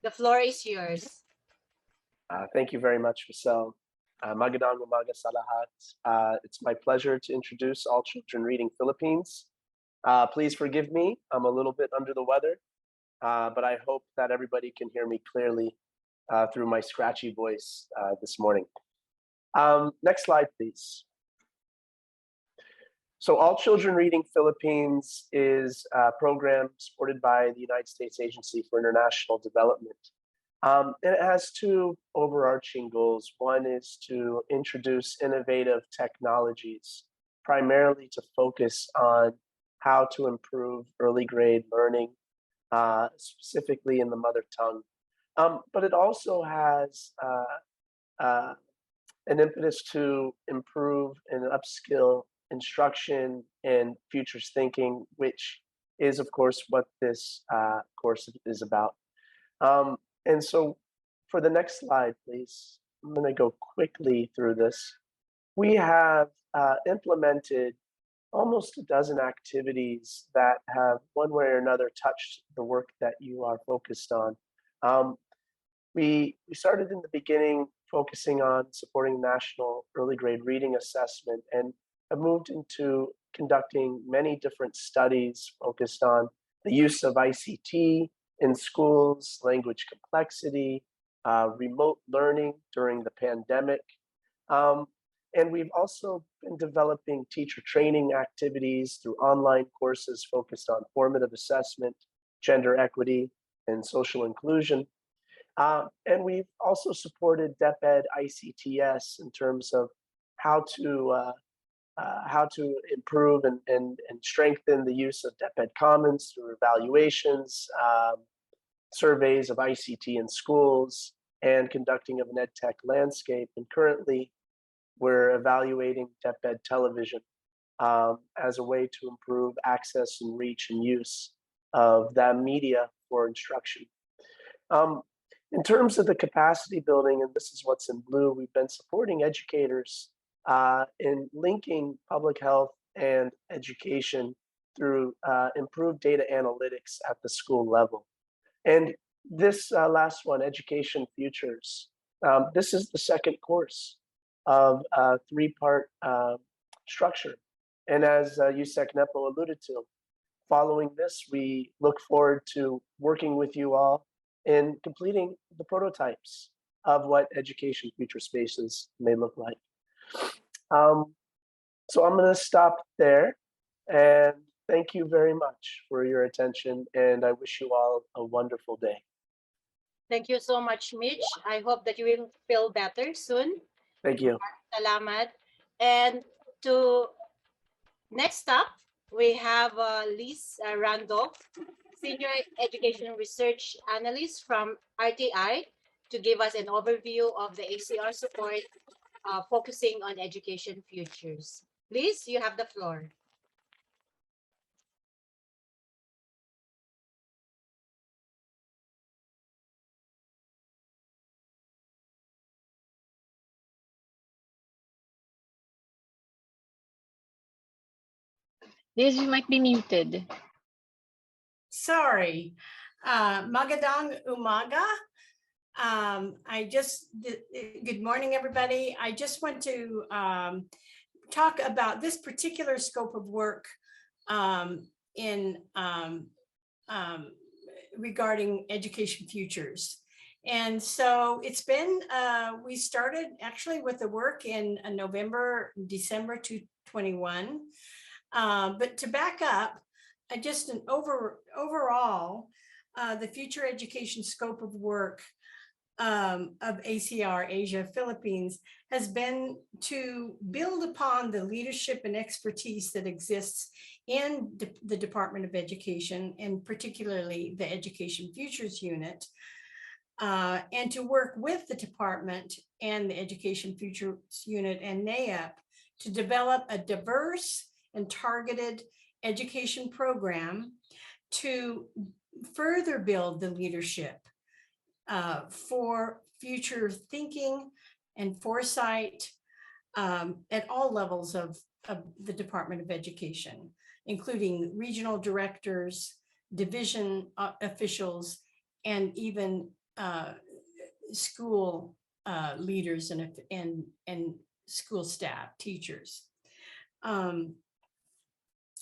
the floor is yours. Thank you very much, Marcel. Magandang umaga sa lahat. It's my pleasure to introduce All Children Reading Philippines. Please forgive me, I'm a little bit under the weather, but I hope that everybody can hear me clearly through my scratchy voice this morning. Next slide, please. So All Children Reading Philippines is a program supported by the United States Agency for International Development. And it has two overarching goals. One is to introduce innovative technologies, primarily to focus on how to improve early grade learning, specifically in the mother tongue. But it also has an impetus to improve and upskill instruction and futures thinking, which is, of course, what this course is about. And so for the next slide, please, I'm going to go quickly through this. We have implemented almost a dozen activities that have one way or another touched the work that you are focused on. We started in the beginning focusing on supporting national early grade reading assessment and have moved into conducting many different studies focused on the use of ICT in schools, language complexity, remote learning during the pandemic. And we've also been developing teacher training activities through online courses focused on formative assessment, gender equity, and social inclusion. And we've also supported DepEd ICTS in terms of how to improve and strengthen the use of DepEd Commons through evaluations, surveys of ICT in schools, and conducting of an EdTech landscape. And currently, we're evaluating DepEd Television as a way to improve access and reach and use of that media for instruction. In terms of the capacity building, and this is what's in blue, we've been supporting educators in linking public health and education through improved data analytics at the school level. And this last one, Education Futures, this is the second course of a three-part structure. And as Yusek Nepo alluded to, following this, we look forward to working with you all in completing the prototypes of what education future spaces may look like. So I'm going to stop there, and thank you very much for your attention, and I wish you all a wonderful day. Thank you so much, Mitch. I hope that you will feel better soon. Thank you. Salamat. And to next up, we have Liz Randolph, Senior Education Research Analyst from RTI, to give us an overview of the ACR support focusing on education futures. Liz, you have the floor. This might be muted. Sorry. Magandang umaga. Good morning, everybody. I just want to talk about this particular scope of work regarding education futures. And so it's been, we started actually with the work in December 2021. But to back up, just an overall, the future education scope of work of ACR, Asia, Philippines, has been to build upon the leadership and expertise that exists in the Department of Education, and particularly the Education Futures Unit, and to work with the department and the Education Futures Unit and NAEP to develop a diverse and targeted education program to further build the leadership for future thinking and foresight at all levels of the Department of Education, including regional directors, division officials, and even school leaders and school staff, teachers.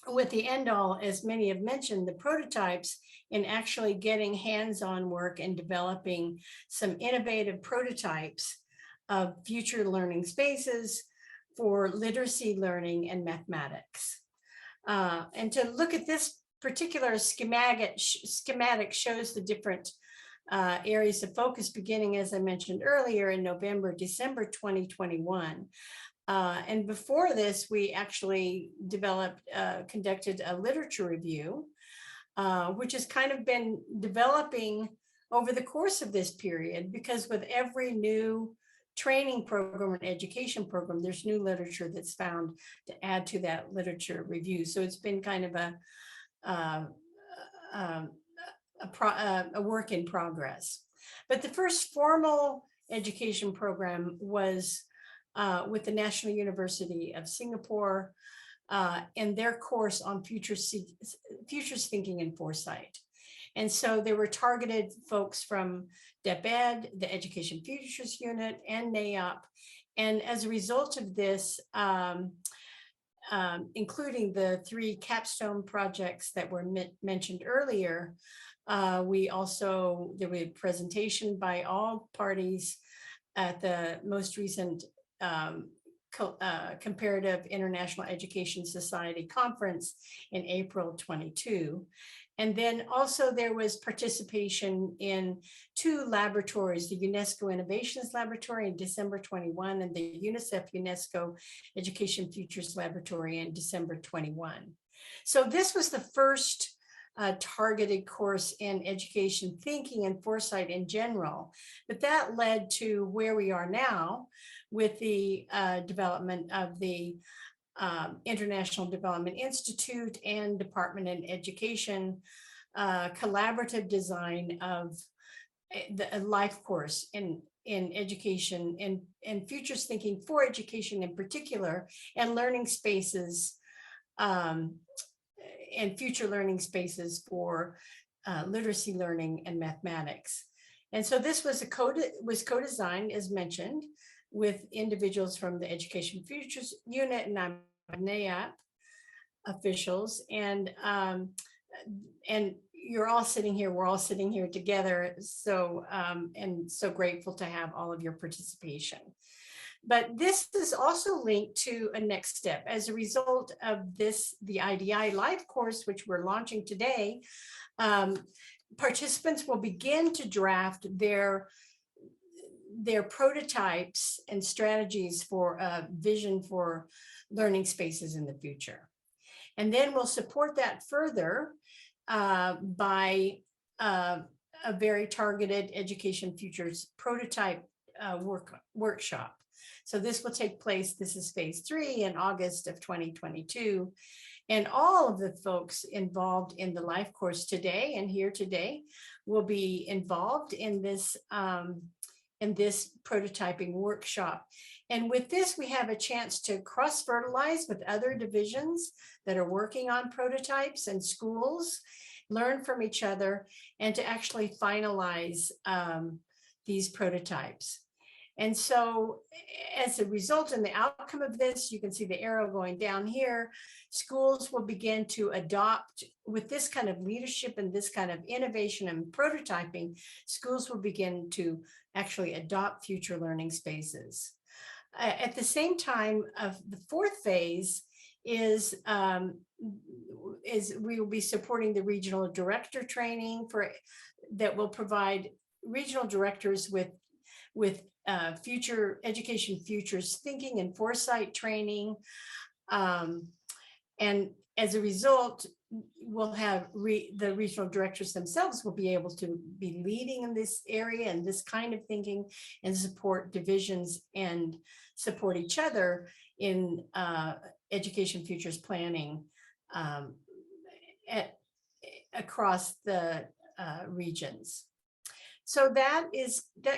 With the end all, as many have mentioned, the prototypes in actually getting hands-on work and developing some innovative prototypes of future learning spaces for literacy learning and mathematics. And to look at this particular schematic shows the different areas of focus beginning, as I mentioned earlier, in December 2021. And before this, we actually conducted a literature review, which has kind of been developing over the course of this period, because with every new training program and education program, there's new literature that's found to add to that literature review. So it's been kind of a work in progress. But the first formal education program was with the National University of Singapore and their course on futures thinking and foresight. And so there were targeted folks from DepEd, the Education Futures Unit, and NAEP. And as a result of this, including the 3 capstone projects that were mentioned earlier, there was a presentation by all parties at the most recent Comparative International Education Society conference in April 22. And then also there was participation in 2 laboratories, the UNESCO Innovations Laboratory in December 21 and the UNICEF UNESCO Education Futures Laboratory in December 21. So this was the first targeted course in education thinking and foresight in general, but that led to where we are now with the development of the International Development Institute and Department of Education collaborative design of a life course in education and futures thinking for education in particular, and learning spaces and future learning spaces for literacy learning and mathematics. And so this was co-designed, as mentioned, with individuals from the Education Futures Unit and NAEP officials. And you're all sitting here, we're all sitting here together. So, and so grateful to have all of your participation. But this is also linked to a next step. As a result of this, the IDI live course, which we're launching today, participants will begin to draft their prototypes and strategies for a vision for learning spaces in the future. And then we'll support that further by a very targeted Education Futures prototype workshop. So this will take place, this is phase 3 in August of 2022. And all of the folks involved in the live course today and here today will be involved in this this prototyping workshop. And with this, we have a chance to cross-fertilize with other divisions that are working on prototypes and schools, learn from each other, and to actually finalize these prototypes. And so as a result and the outcome of this, you can see the arrow going down here, schools will begin to adopt, with this kind of leadership and this kind of innovation and prototyping, schools will begin to actually adopt future learning spaces. At the same time, of the fourth phase is we will be supporting the regional director training that will provide regional directors with future education futures thinking and foresight training. And as a result, we'll have the regional directors themselves will be able to be leading in this area and this kind of thinking, and support divisions and support each other in education futures planning across the regions. So that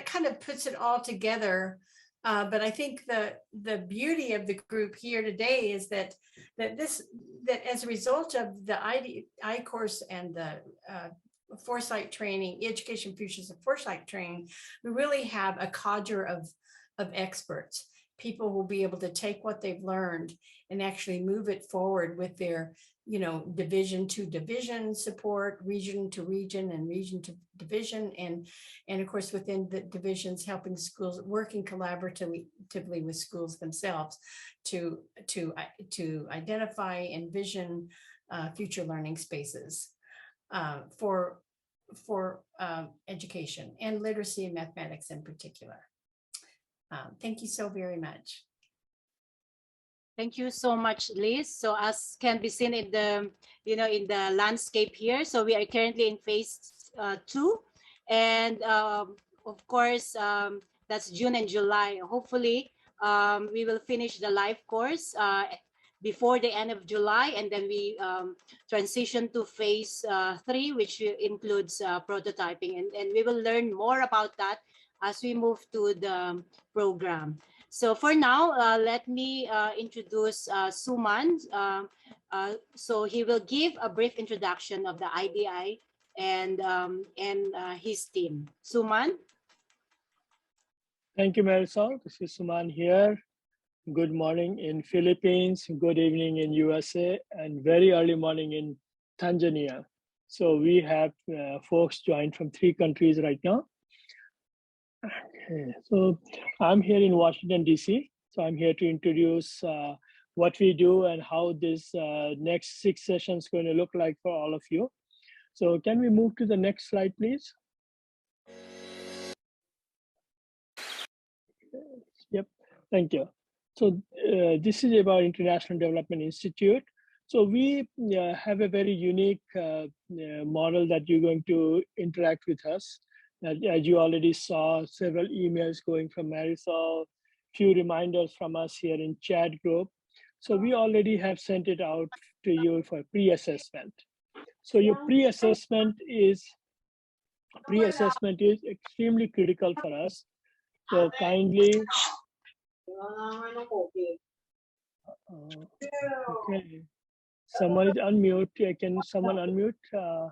kind of puts it all together. But I think the beauty of the group here today is that as a result of the IDI course and the foresight training, education futures and foresight training, we really have a cadre of experts. People will be able to take what they've learned and actually move it forward with their, division to division support, region to region, and region to division, and of course within the divisions, helping schools, working collaboratively with schools themselves to identify and vision future learning spaces for education and literacy and mathematics in particular. Thank you so very much. Thank you so much, Liz. So as can be seen in the, in the landscape here, so we are currently in phase 2, and of course, that's June and July. Hopefully, we will finish the live course before the end of July, and then we transition to phase 3, which includes prototyping, and we will learn more about that as we move to the program. So for now, let me introduce Suman. So he will give a brief introduction of the IDI and his team. Suman. Thank you, Marisol. This is Suman here. Good morning in Philippines, good evening in USA, and very early morning in Tanzania. So we have folks joined from 3 countries right now. Okay, so I'm here in Washington, D.C. So I'm here to introduce what we do and how this next 6 sessions is going to look like for all of you. So can we move to the next slide, please? Yep, thank you. So this is about International Development Institute. So we have a very unique model that you're going to interact with us. As you already saw, several emails going from Marisol, few reminders from us here in chat group. So we already have sent it out to you for pre-assessment. So your pre-assessment is extremely critical for us. So kindly. Okay. Someone is unmute. Can someone unmute?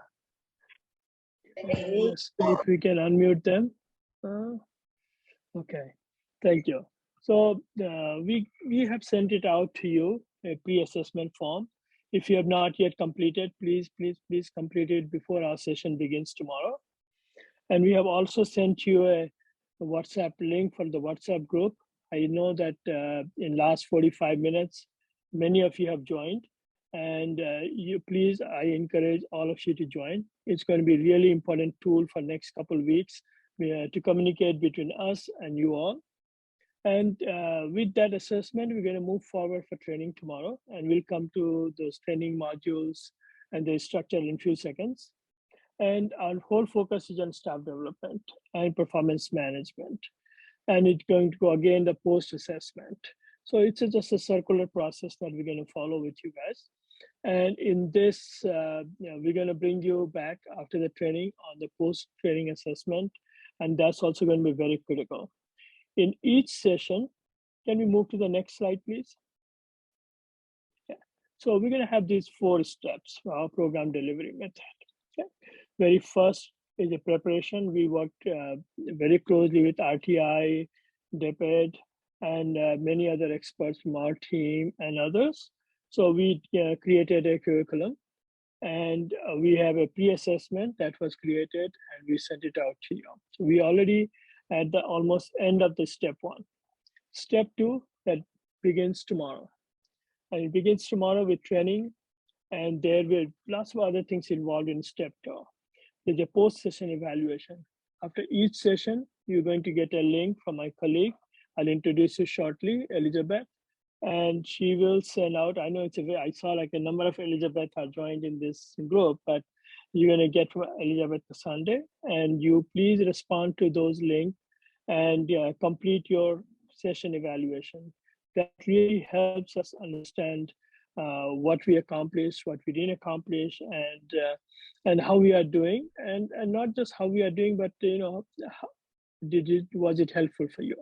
Let's see if we can unmute them. Okay, thank you. So we have sent it out to you, a pre-assessment form. If you have not yet completed, please complete it before our session begins tomorrow. And we have also sent you a WhatsApp link for the WhatsApp group. I know that in last 45 minutes, many of you have joined. And I encourage all of you to join. It's going to be a really important tool for next couple of weeks to communicate between us and you all. And with that assessment, we're going to move forward for training tomorrow, and we'll come to those training modules and the structure in a few seconds. And our whole focus is on staff development and performance management. And it's going to go again the post-assessment. So it's just a circular process that we're going to follow with you guys. And in this, we're going to bring you back after the training on the post-training assessment, And that's also going to be very critical. In each session, can we move to the next slide, please? Yeah. So we're going to have these 4 steps for our program delivery method. Okay. Very first is the preparation. We worked very closely with RTI, DEPED, and many other experts from our team and others. So we created a curriculum, and we have a pre-assessment that was created, and we sent it out to you. So we already at the almost end of the step 1. Step 2, that begins tomorrow. And it begins tomorrow with training, and there will be lots of other things involved in step 2. There's a post-session evaluation. After each session, you're going to get a link from my colleague. I'll introduce you shortly, Elizabeth, and she will send out, I know it's I saw like a number of Elizabeth are joined in this group, but you're gonna get from Elizabeth Sunday, and you please respond to those links and complete your session evaluation. That really helps us understand what we accomplished, what we didn't accomplish, and how we are doing, and not just how we are doing, but was it helpful for you?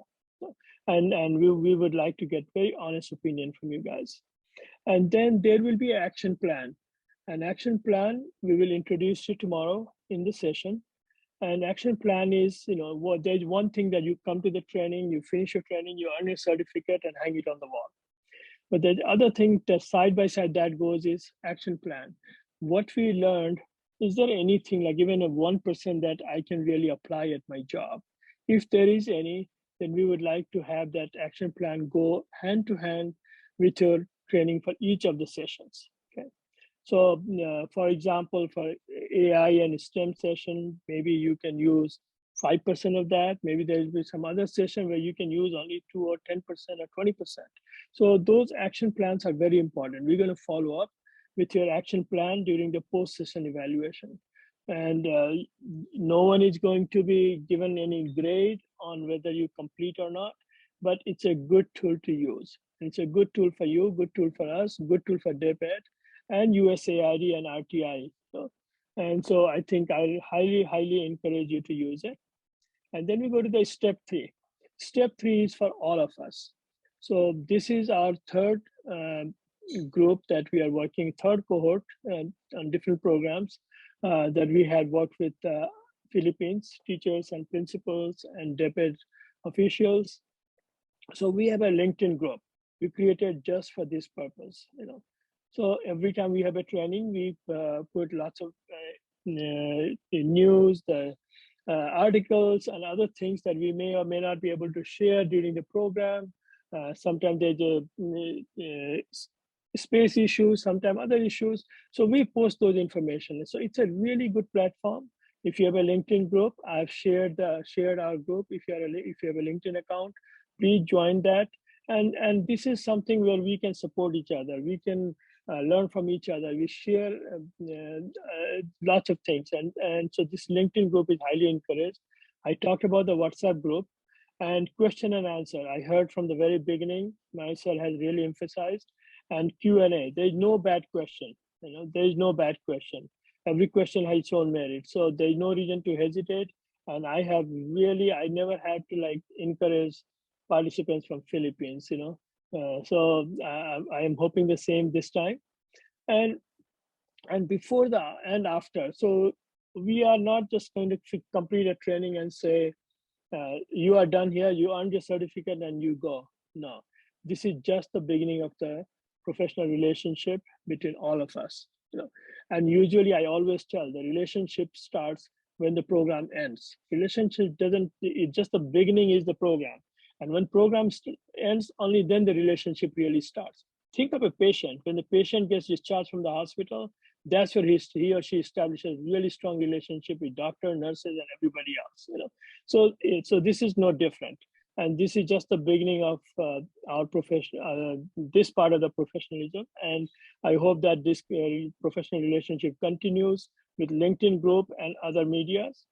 And we would like to get very honest opinion from you guys. And then there will be an action plan. An action plan we will introduce you tomorrow in the session. An action plan is, there's one thing that you come to the training, you finish your training, you earn a certificate and hang it on the wall. But the other thing that side by side that goes is action plan. What we learned, is there anything like even a 1% that I can really apply at my job? If there is any, then we would like to have that action plan go hand to hand with your training for each of the sessions. Okay. So for example, for AI and STEM session, maybe you can use 5% of that. Maybe there'll be some other session where you can use only 2 or 10% or 20%. So those action plans are very important. We're going to follow up with your action plan during the post-session evaluation. And no one is going to be given any grade on whether you complete or not, but it's a good tool to use. It's a good tool for you, good tool for us, good tool for DEPED and USAID and RTI. So I think I highly encourage you to use it. And then we go to the step 3. Step 3 is for all of us. So this is our third group that we are working, third cohort on different programs that we had worked with Philippines teachers and principals and DEPED officials. So we have a LinkedIn group we created just for this purpose. So every time we have a training, we put lots of news, the articles and other things that we may or may not be able to share during the program. Sometimes there's a space issues, sometimes other issues. So we post those information. So it's a really good platform. If you have a LinkedIn group, I've shared our group. If you have a LinkedIn account, please join that. And this is something where we can support each other. We can learn from each other. We share lots of things. And so this LinkedIn group is highly encouraged. I talked about the WhatsApp group and question and answer. I heard from the very beginning, Marisol has really emphasized, and Q&A. There's no bad question. There's no bad question. Every question has its own merit. So there's no reason to hesitate. And I never had to encourage participants from Philippines, so I am hoping the same this time. And before and after. So we are not just going to complete a training and say, you are done here, you earned your certificate and you go. No, this is just the beginning of the professional relationship between all of us. And usually I always tell the relationship starts when the program ends. Relationship just the beginning is the program. And when program ends, only then the relationship really starts. Think of a patient. When the patient gets discharged from the hospital, that's where he or she establishes a really strong relationship with doctor, nurses, and everybody else. So this is no different. And this is just the beginning of our profession, this part of the professionalism. And I hope that this professional relationship continues with LinkedIn group and other medias.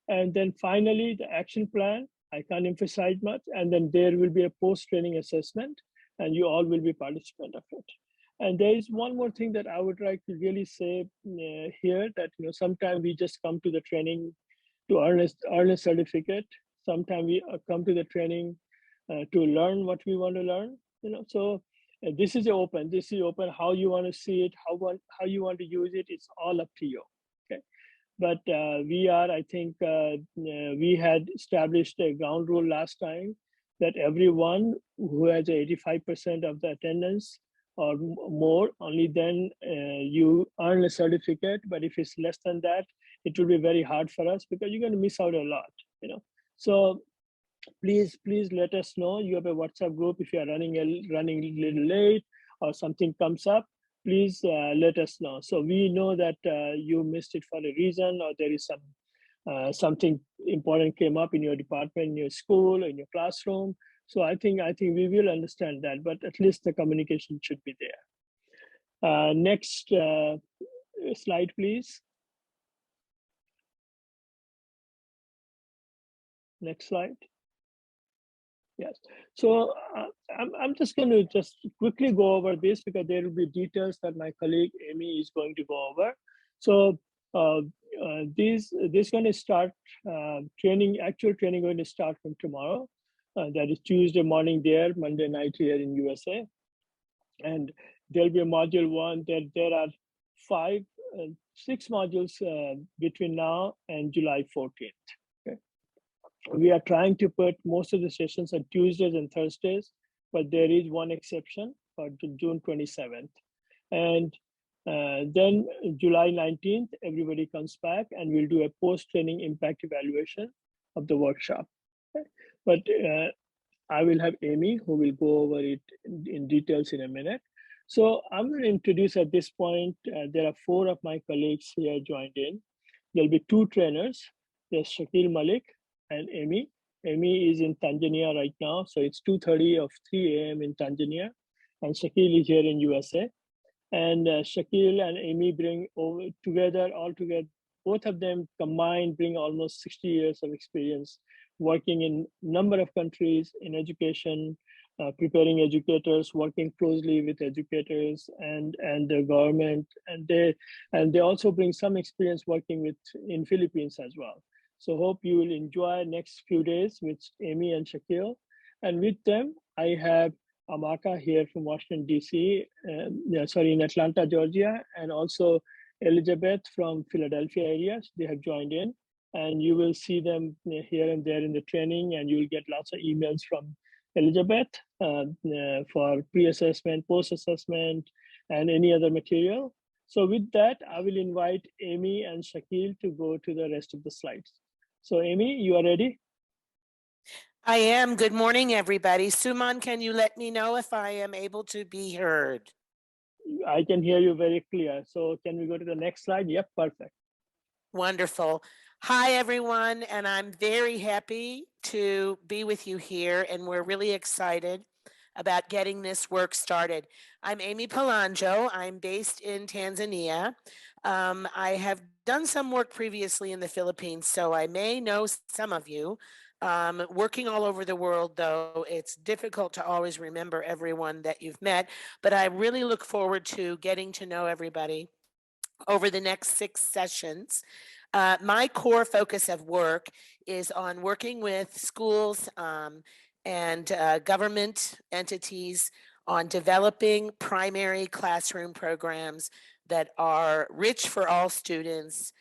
And then finally, the action plan. I can't emphasize much. And then there will be a post-training assessment, and you all will be participant of it. And there is one more thing that I would like to really say here, that sometimes we just come to the training earn a certificate. Sometimes we come to the training to learn what we want to learn. So this is open. This is open. How you want to see it, how you want to use it, it's all up to you. Okay. But I think we had established a ground rule last time that everyone who has 85% of the attendance or more, only then you earn a certificate. But if it's less than that, it will be very hard for us because you're going to miss out a lot. So please let us know. You have a WhatsApp group. If you are running a little late or something comes up, please let us know. So we know that you missed it for a reason, or there is something important came up in your department, in your school, in your classroom. So I think we will understand that, but at least the communication should be there. Next slide, please. Next slide. Yes. So I'm just going to just quickly go over this because there will be details that my colleague Amy is going to go over. So this going to start actual training going to start from tomorrow. That is Tuesday morning there, Monday night here in USA. And there'll be a module 1. There are 6 modules between now and July 14th. Okay. We are trying to put most of the sessions on Tuesdays and Thursdays, but there is one exception for June 27th. And then July 19th, everybody comes back and we'll do a post-training impact evaluation of the workshop. Okay. But I will have Amy who will go over it in details in a minute. So I'm going to introduce at this point, there are 4 of my colleagues here joined in. There'll be 2 trainers. There's Shakil Malik and Amy. Amy is in Tanzania right now. So it's 2:30 of 3 a.m. in Tanzania. And Shakil is here in USA. And Shakil and Amy bring all together, both of them combined bring almost 60 years of experience working in a number of countries in education, preparing educators, working closely with educators and the government. And they also bring some experience working in Philippines as well. So hope you will enjoy next few days with Amy and Shakil. And with them, I have Amaka here from Washington, D.C., in Atlanta, Georgia, and also Elizabeth from Philadelphia area. They have joined in, and you will see them here and there in the training, and you will get lots of emails from Elizabeth for pre-assessment, post-assessment, and any other material. So with that, I will invite Amy and Shakil to go to the rest of the slides. So Amy, you are ready? I am. Good morning, everybody. Suman, can you let me know if I am able to be heard? I can hear you very clear. So can we go to the next slide? Yep, perfect. Wonderful. Hi, everyone, and I'm very happy to be with you here, and we're really excited about getting this work started. I'm Amy Palanjo. I'm based in Tanzania. I have done some work previously in the Philippines, so I may know some of you. Working all over the world, though, it's difficult to always remember everyone that you've met, but I really look forward to getting to know everybody over the next 6 sessions. My core focus of work is on working with schools and government entities on developing primary classroom programs that are rich for all students,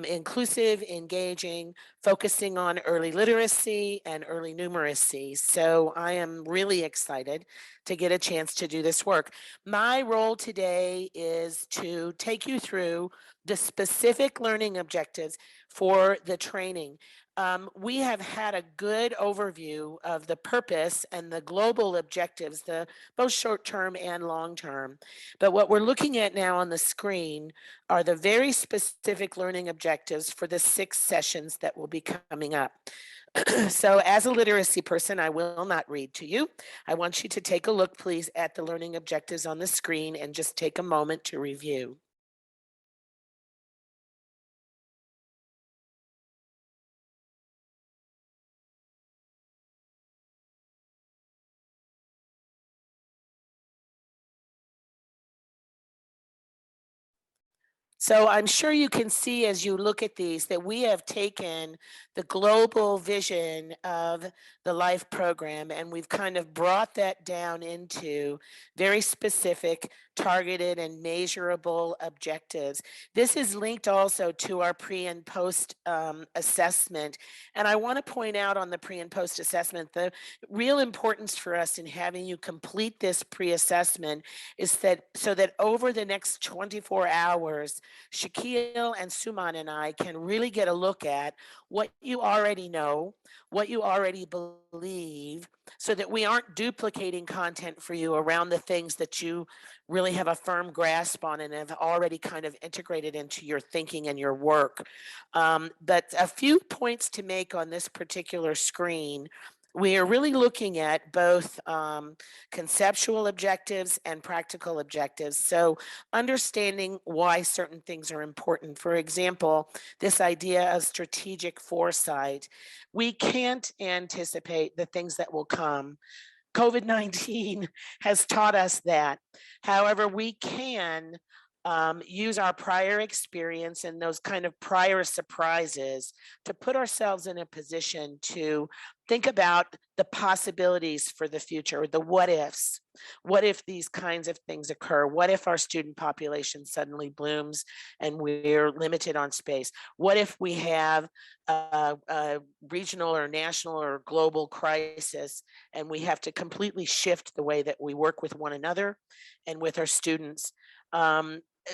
inclusive, engaging, focusing on early literacy and early numeracy. So I am really excited to get a chance to do this work. My role today is to take you through the specific learning objectives for the training. We have had a good overview of the purpose and the global objectives, both short-term and long-term. But what we're looking at now on the screen are the very specific learning objectives for the 6 sessions that will be coming up. So as a literacy person, I will not read to you. I want you to take a look, please, at the learning objectives on the screen and just take a moment to review. So I'm sure you can see as you look at these that we have taken the global vision of the LIFE program and we've kind of brought that down into very specific, targeted, and measurable objectives. This is linked also to our pre and post assessment. And I want to point out on the pre and post assessment, the real importance for us in having you complete this pre-assessment is that so that over the next 24 hours, Shaquille and Suman and I can really get a look at what you already know, what you already believe, so that we aren't duplicating content for you around the things that you really have a firm grasp on and have already kind of integrated into your thinking and your work. But a few points to make on this particular screen. We are really looking at both conceptual objectives and practical objectives. So understanding why certain things are important. For example, this idea of strategic foresight. We can't anticipate the things that will come. COVID-19 has taught us that. However, we can use our prior experience and those kind of prior surprises to put ourselves in a position to think about the possibilities for the future, the what ifs. What if these kinds of things occur? What if our student population suddenly blooms and we're limited on space? What if we have a regional or national or global crisis and we have to completely shift the way that we work with one another and with our students?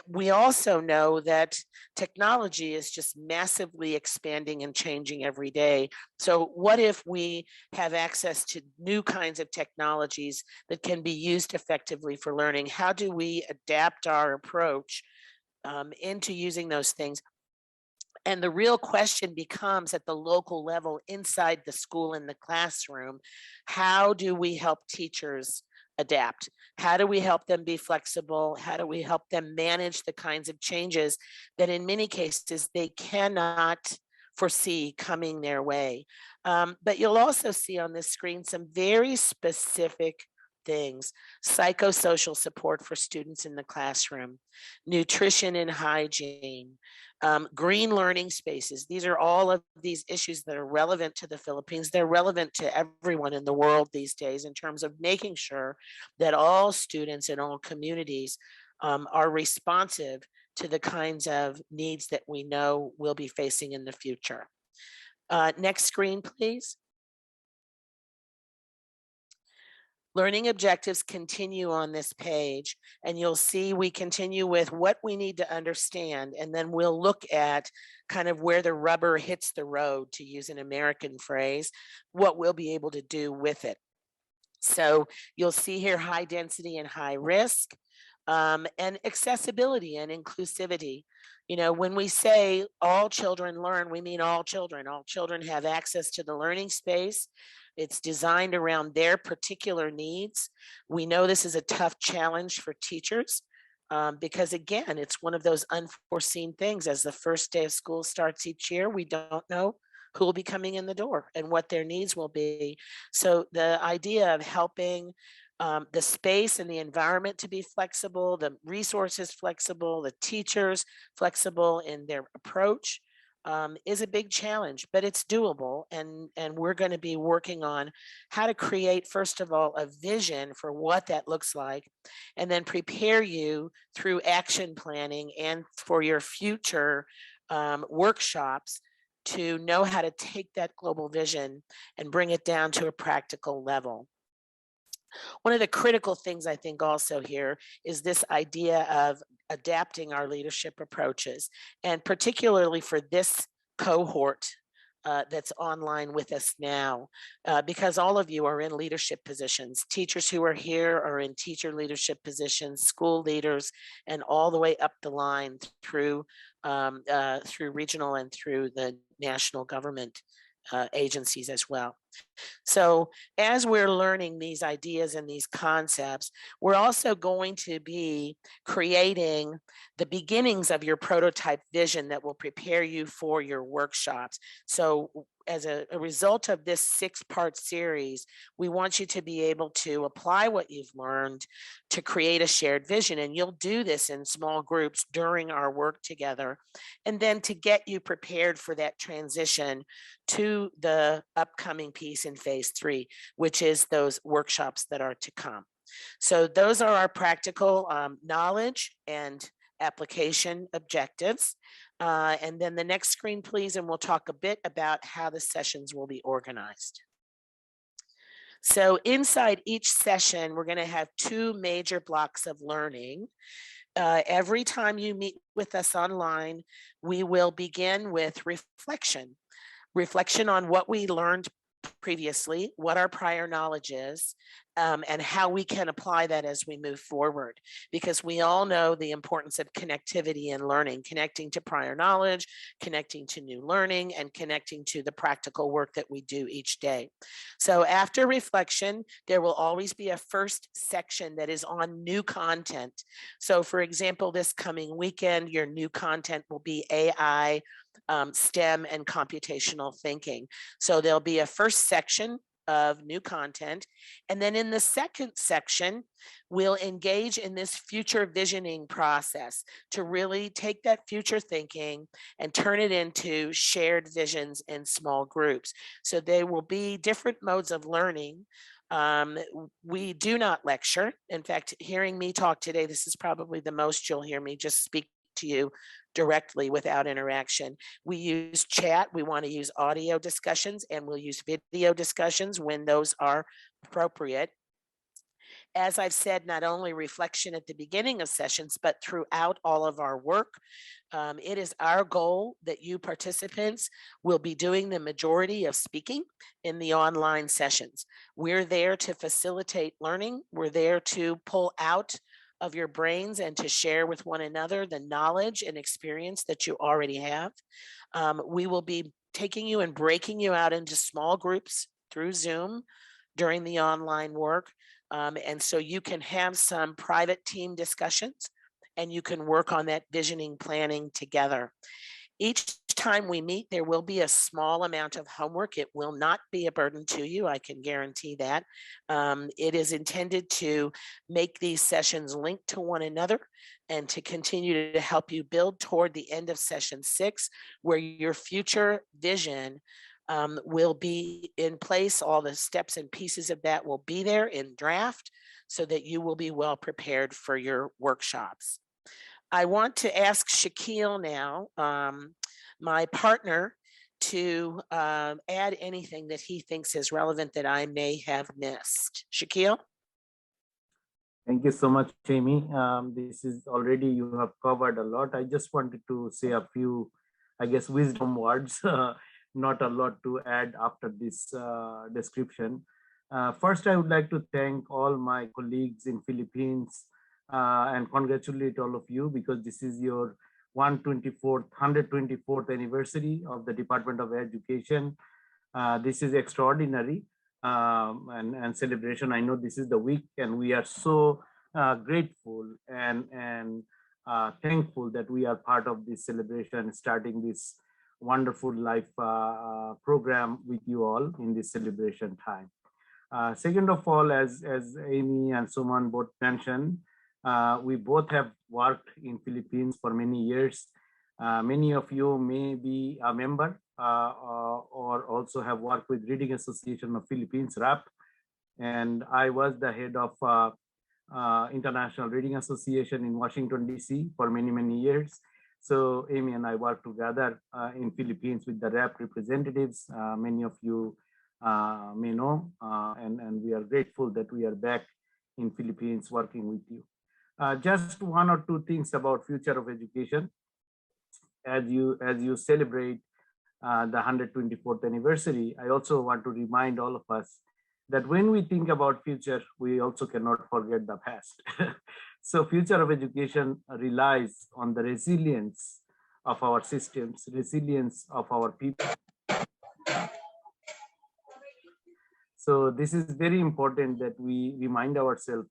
We also know that technology is just massively expanding and changing every day. So what if we have access to new kinds of technologies that can be used effectively for learning? How do we adapt our approach into using those things? And the real question becomes at the local level inside the school in the classroom, how do we help teachers adapt? How do we help them be flexible? How do we help them manage the kinds of changes that in many cases they cannot foresee coming their way? But you'll also see on this screen some very specific things: psychosocial support for students in the classroom, nutrition and hygiene, green learning spaces. These are all of these issues that are relevant to the Philippines. They're relevant to everyone in the world these days in terms of making sure that all students in all communities are responsive to the kinds of needs that we know we'll be facing in the future. Next screen, please. Learning objectives continue on this page, and you'll see we continue with what we need to understand, and then we'll look at kind of where the rubber hits the road, to use an American phrase, what we'll be able to do with it. So you'll see here high density and high risk, and accessibility and inclusivity. You know, when we say all children learn, we mean all children. All children have access to the learning space. It's designed around their particular needs. We know this is a tough challenge for teachers because, again, it's one of those unforeseen things. As the first day of school starts each year, we don't know who will be coming in the door and what their needs will be. So the idea of helping the space and the environment to be flexible, the resources flexible, the teachers flexible in their approach is a big challenge, but it's doable. And we're going to be working on how to create, first of all, a vision for what that looks like, and then prepare you through action planning and for your future workshops to know how to take that global vision and bring it down to a practical level. One of the critical things I think also here is this idea of adapting our leadership approaches, and particularly for this cohort that's online with us now, because all of you are in leadership positions. Teachers who are here are in teacher leadership positions, school leaders, and all the way up the line through regional and through the national government agencies as well. So as we're learning these ideas and these concepts, we're also going to be creating the beginnings of your prototype vision that will prepare you for your workshops. So as a result of this 6-part series, we want you to be able to apply what you've learned to create a shared vision. And you'll do this in small groups during our work together. And then to get you prepared for that transition to the upcoming piece in phase 3, which is those workshops that are to come. So those are our practical knowledge and application objectives. And then the next screen, please, and we'll talk a bit about how the sessions will be organized. So inside each session, we're going to have 2 major blocks of learning. Every time you meet with us online, we will begin with reflection on what we learned previously, what our prior knowledge is, and how we can apply that as we move forward. Because we all know the importance of connectivity and learning, connecting to prior knowledge, connecting to new learning, and connecting to the practical work that we do each day. So after reflection, there will always be a first section that is on new content. So for example, this coming weekend, your new content will be AI, STEM, and computational thinking. So there'll be a first section of new content. And then in the second section, we'll engage in this future visioning process to really take that future thinking and turn it into shared visions in small groups. So there will be different modes of learning. We do not lecture. In fact, hearing me talk today, this is probably the most you'll hear me just speak to you directly without interaction. We use chat, we want to use audio discussions, and we'll use video discussions when those are appropriate. As I've said, not only reflection at the beginning of sessions, but throughout all of our work. It is our goal that you participants will be doing the majority of speaking in the online sessions. We're there to facilitate learning. We're there to pull out of your brains and to share with one another the knowledge and experience that you already have. We will be taking you and breaking you out into small groups through Zoom during the online work. And so you can have some private team discussions and you can work on that visioning planning together. Each time we meet, there will be a small amount of homework. It will not be a burden to you, I can guarantee that. It is intended to make these sessions link to one another and to continue to help you build toward the end of session 6, where your future vision will be in place. All the steps and pieces of that will be there in draft so that you will be well prepared for your workshops. I want to ask Shaquille now, my partner, to add anything that he thinks is relevant that I may have missed. Shaquille? Thank you so much, Amy. This is already, you have covered a lot. I just wanted to say a few, I guess, wisdom words, not a lot to add after this description. First, I would like to thank all my colleagues in Philippines and congratulate all of you because this is your 124th anniversary of the Department of Education. This is extraordinary and celebration. I know this is the week and we are so grateful and thankful that we are part of this celebration, starting this wonderful life program with you all in this celebration time. Second of all, as Amy and Suman both mentioned, we both have worked in Philippines for many years. Many of you may be a member or also have worked with Reading Association of Philippines, RAP. And I was the head of International Reading Association in Washington, D.C. for many, many years. So Amy and I worked together in Philippines with the RAP representatives. Many of you may know, and we are grateful that we are back in Philippines working with you. Just one or two things about future of education. As you celebrate the 124th anniversary, I also want to remind all of us that when we think about future, we also cannot forget the past. So future of education relies on the resilience of our systems, resilience of our people. So this is very important that we remind ourselves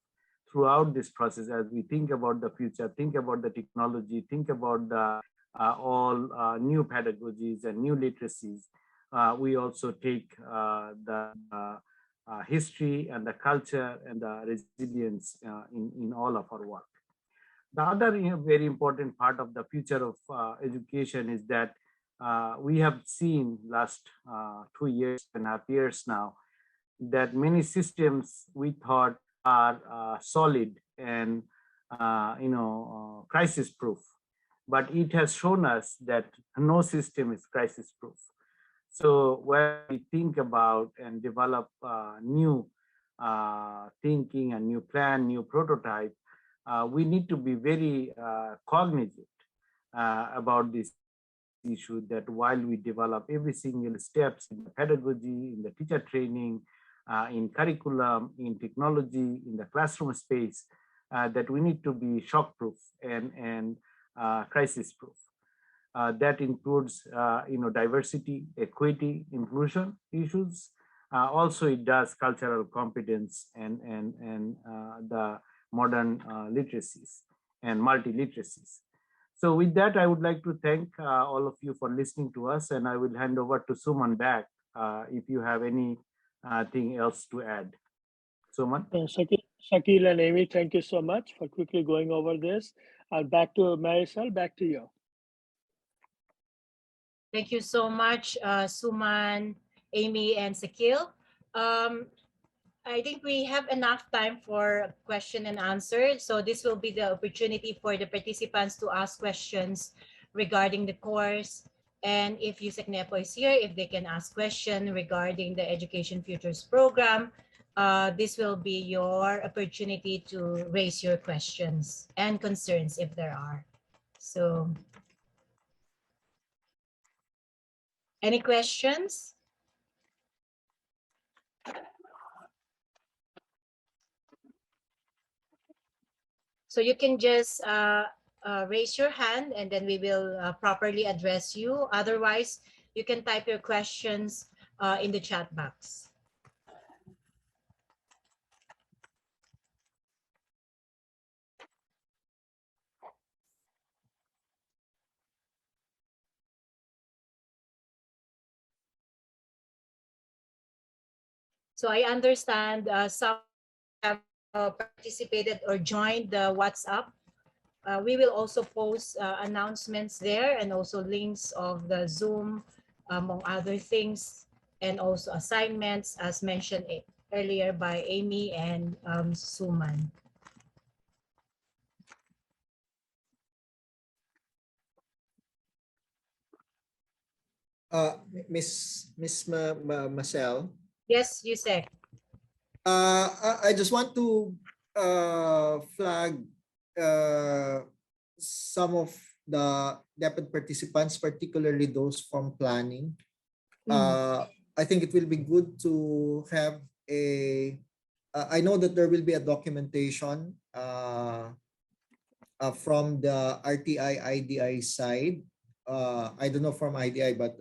throughout this process as we think about the future, think about the technology, think about the all new pedagogies and new literacies. We also take the history and the culture and the resilience in all of our work. The other very important part of the future of education is that we have seen last 2.5 years now that many systems we thought are solid and crisis proof, but it has shown us that no system is crisis proof. So when we think about and develop new thinking, a new plan, new prototype, we need to be very cognizant about this issue, that while we develop every single steps in the pedagogy, in the teacher training, in curriculum, in technology, in the classroom space, that we need to be shock proof and crisis proof. That includes diversity, equity, inclusion issues. Also, it does cultural competence and the modern literacies and multi-literacies. So with that, I would like to thank all of you for listening to us, and I will hand over to Suman back if you have anything else to add. Suman? Shakil and Amy, thank you so much for quickly going over this. Back to Marisol, back to you. Thank you so much, Suman, Amy, and Sakil. I think we have enough time for question and answer. So this will be the opportunity for the participants to ask questions regarding the course. And if Yusek Nepo is here, if they can ask questions regarding the Education Futures program, this will be your opportunity to raise your questions and concerns if there are. So, any questions? So you can just raise your hand and then we will properly address you. Otherwise, you can type your questions in the chat box. So I understand some have participated or joined the WhatsApp. We will also post announcements there and also links of the Zoom, among other things, and also assignments as mentioned earlier by Amy and Suman. Miss Marcel. Yes, Yusek. I just want to flag some of the DepEd participants, particularly those from planning. I think it will be good to have a, I know that there will be a documentation from the RTI-IDI side. I don't know from IDI, but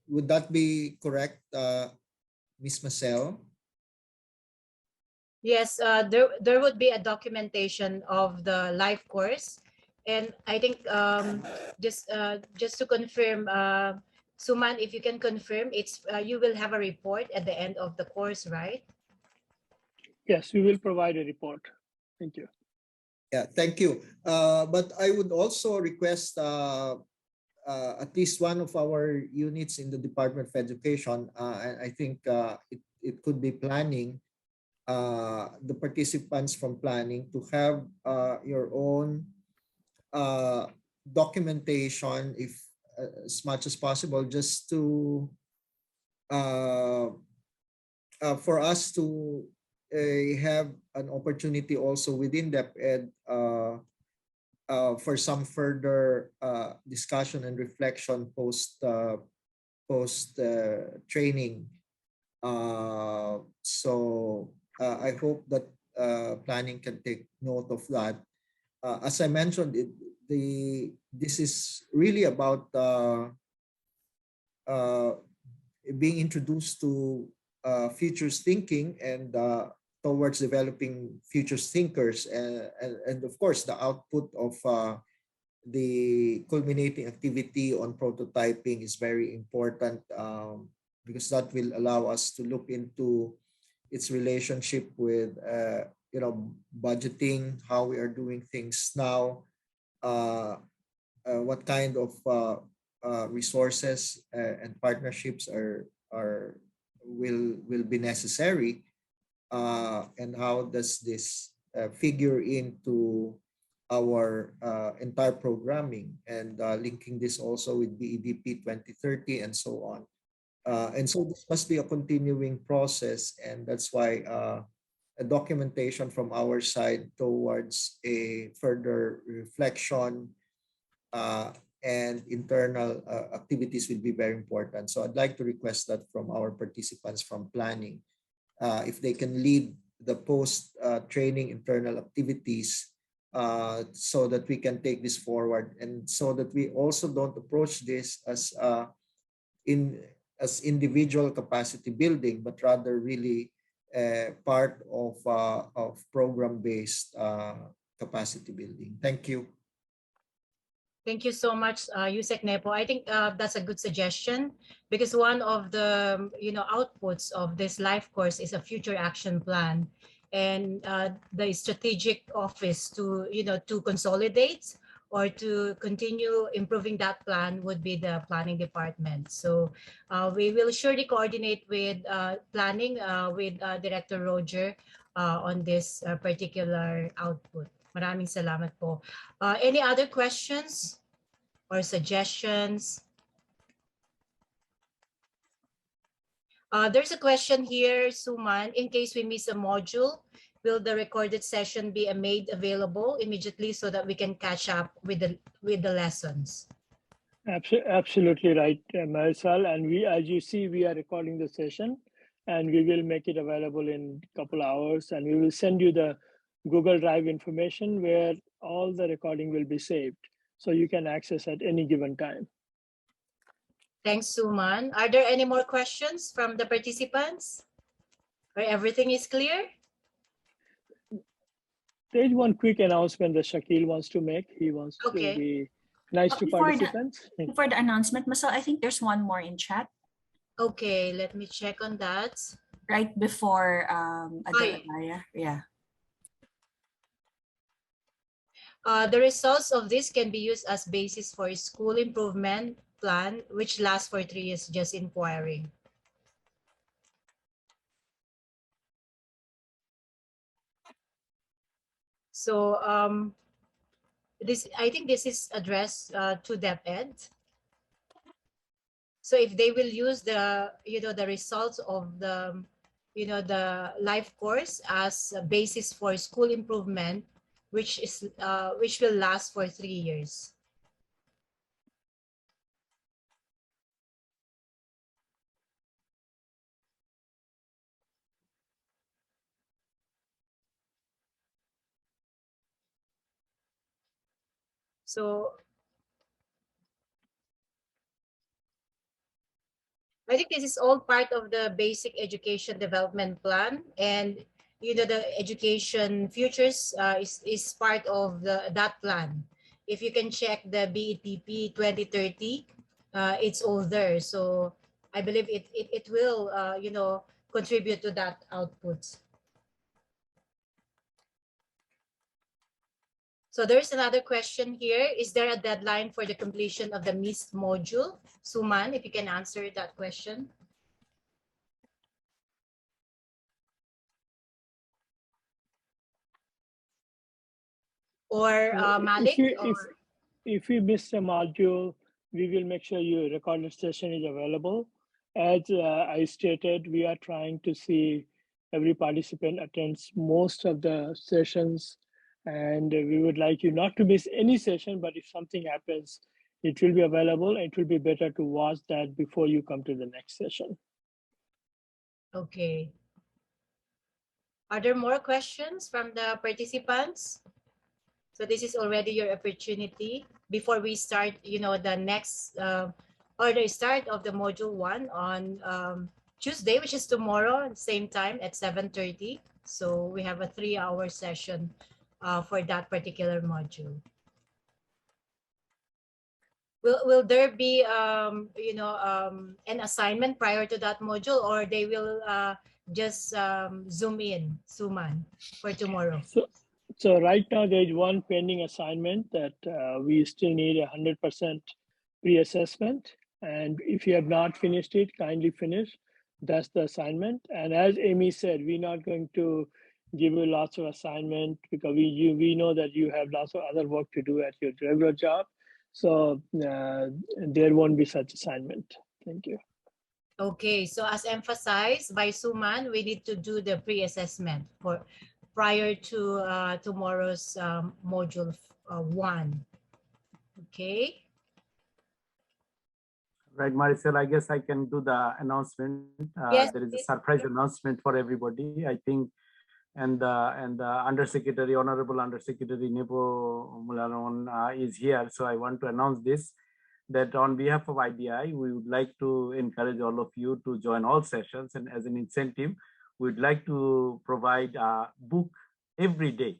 would that be correct, Ms. Marcel? Yes, there would be a documentation of the live course, and I think just to confirm, Suman, if you can confirm, it's you will have a report at the end of the course, right? Yes, we will provide a report. Thank you. Yeah, thank you. But I would also request at least one of our units in the Department of Education, and I think it could be planning, the participants from planning to have your own documentation, if as much as possible, just to for us to have an opportunity also within DepEd for some further discussion and reflection post training. So I hope that planning can take note of that. As I mentioned, this is really about being introduced to futures thinking and towards developing futures thinkers, and of course the output of the culminating activity on prototyping is very important, because that will allow us to look into its relationship with budgeting, how we are doing things now, what kind of resources and partnerships will be necessary, and how does this figure into our entire programming, and linking this also with BEDP 2030 and so on. And so this must be a continuing process, and that's why a documentation from our side towards a further reflection and internal activities will be very important. So I'd like to request that from our participants from planning, if they can lead the post-training internal activities, so that we can take this forward, and so that we also don't approach this as individual capacity building, but rather really part of program-based capacity building. Thank you. Thank you so much, Yusek Nepo. I think that's a good suggestion, because one of the outputs of this life course is a future action plan, and the strategic office to to consolidate or to continue improving that plan would be the planning department. So we will surely coordinate with planning with Director Roger on this particular output. Maraming salamat po. Any other questions or suggestions? There's a question here, Suman. In case we miss a module, will the recorded session be made available immediately so that we can catch up with the lessons? Absolutely right, Marisol. And as you see, we are recording the session, and we will make it available in a couple hours, and we will send you the Google Drive information where all the recording will be saved, so you can access at any given time. Thanks, Suman. Are there any more questions from the participants? Or everything is clear? There's one quick announcement that Shakil wants to make. He wants to be nice to participants. Before the announcement, Masal, I think there's one more in chat. Okay, let me check on that. Right before Adelaya. Yeah. The results of this can be used as basis for a school improvement plan, which lasts for 3 years, just inquiring. So I think this is addressed to DepEd. So if they will use the the results of the the life course as a basis for school improvement, which will last for 3 years. So I think this is all part of the basic education development plan, and the education futures is part of that plan. If you can check the BEDP 2030, it's all there. So I believe it will contribute to that output. So there's another question here. Is there a deadline for the completion of the missed module? Suman, if you can answer that question. Or Malik? If we miss a module, we will make sure your recorded session is available. As I stated, we are trying to see every participant attends most of the sessions, and we would like you not to miss any session, but if something happens, it will be available. It will be better to watch that before you come to the next session. Okay. Are there more questions from the participants? So this is already your opportunity before we start, the next or the start of the module 1 on Tuesday, which is tomorrow, same time at 7:30. So we have a 3-hour session for that particular module. Will there be an assignment prior to that module, or they will just zoom in, Suman, for tomorrow? So right now there is one pending assignment that we still need 100% pre-assessment. And if you have not finished it, kindly finish. That's the assignment. And as Amy said, we're not going to give you lots of assignment because we know that you have lots of other work to do at your regular job. So there won't be such assignment. Thank you. Okay, so as emphasized by Suman, we need to do the pre-assessment for prior to tomorrow's module 1. Okay. Right, Maricel, I guess I can do the announcement. Yes, there is a surprise announcement for everybody, I think, and the Undersecretary, Honorable Undersecretary Nepo Mularon is here. So I want to announce this, that on behalf of IDI, we would like to encourage all of you to join all sessions, and as an incentive, we'd like to provide a book every day.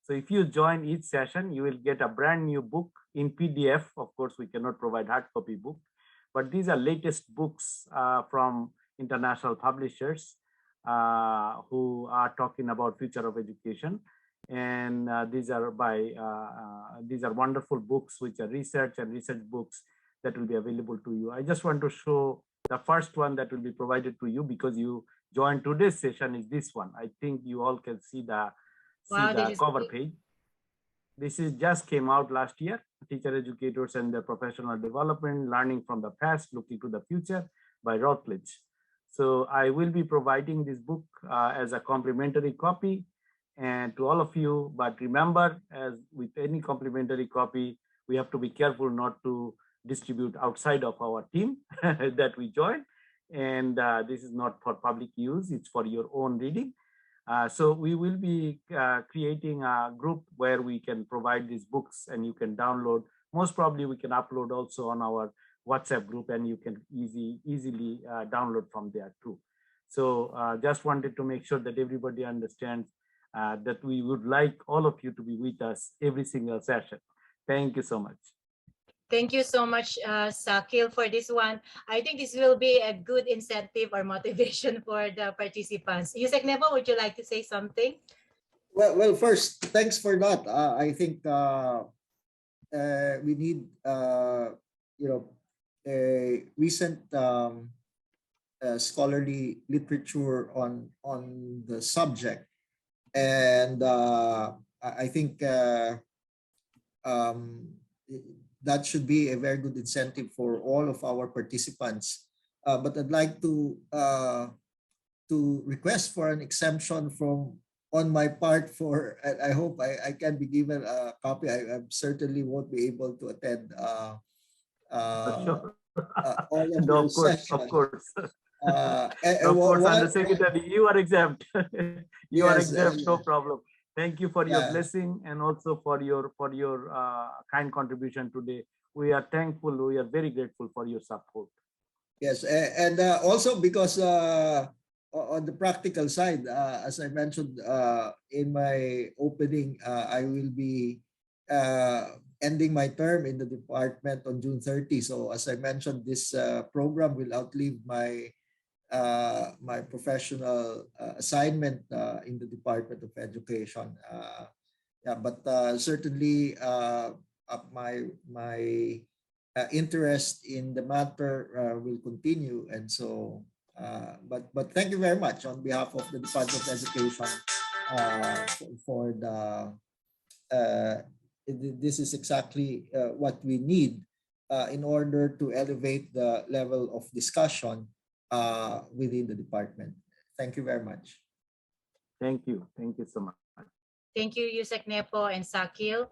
So if you join each session, you will get a brand new book in PDF. Of course, we cannot provide hard copy book, but these are latest books from international publishers who are talking about future of education. And these are wonderful books, which are research books that will be available to you. I just want to show the first one that will be provided to you because you joined today's session is this one. I think you all can see the cover page. This is just came out last year. Teacher Educators and Their Professional Development, Learning from the Past, Looking to the Future by Routledge. So I will be providing this book as a complimentary copy and to all of you. But remember, as with any complimentary copy, we have to be careful not to distribute outside of our team that we join. And this is not for public use, it's for your own reading. So we will be creating a group where we can provide these books and you can download. Most probably we can upload also on our WhatsApp group and you can easily download from there too. So just wanted to make sure that everybody understands that we would like all of you to be with us every single session. Thank you so much. Thank you so much, Sakil, for this one. I think this will be a good incentive or motivation for the participants. Yusek Nepo, would you like to say something? Well, first, thanks for that. I think we need, a recent scholarly literature on the subject, and I think that should be a very good incentive for all of our participants. But I'd like to request for an exemption on my part for, and I hope I can be given a copy. I certainly won't be able to attend Sure. all of No, your of course, sessions. of course. Of course, Undersecretary, you are exempt. You are exempt, no problem. Thank you for your blessing and also for your kind contribution today. We are thankful. We are very grateful for your support. Yes, and also because on the practical side, as I mentioned in my opening, I will be ending my term in the department on June 30. So as I mentioned, this program will outlive my my professional assignment in the Department of Education. But certainly my interest in the matter will continue, and so. But thank you very much on behalf of the Department of Education for the. This is exactly what we need in order to elevate the level of discussion within the department. Thank you very much. Thank you. Thank you so much. Thank you, Yusek Nepo and Sakil.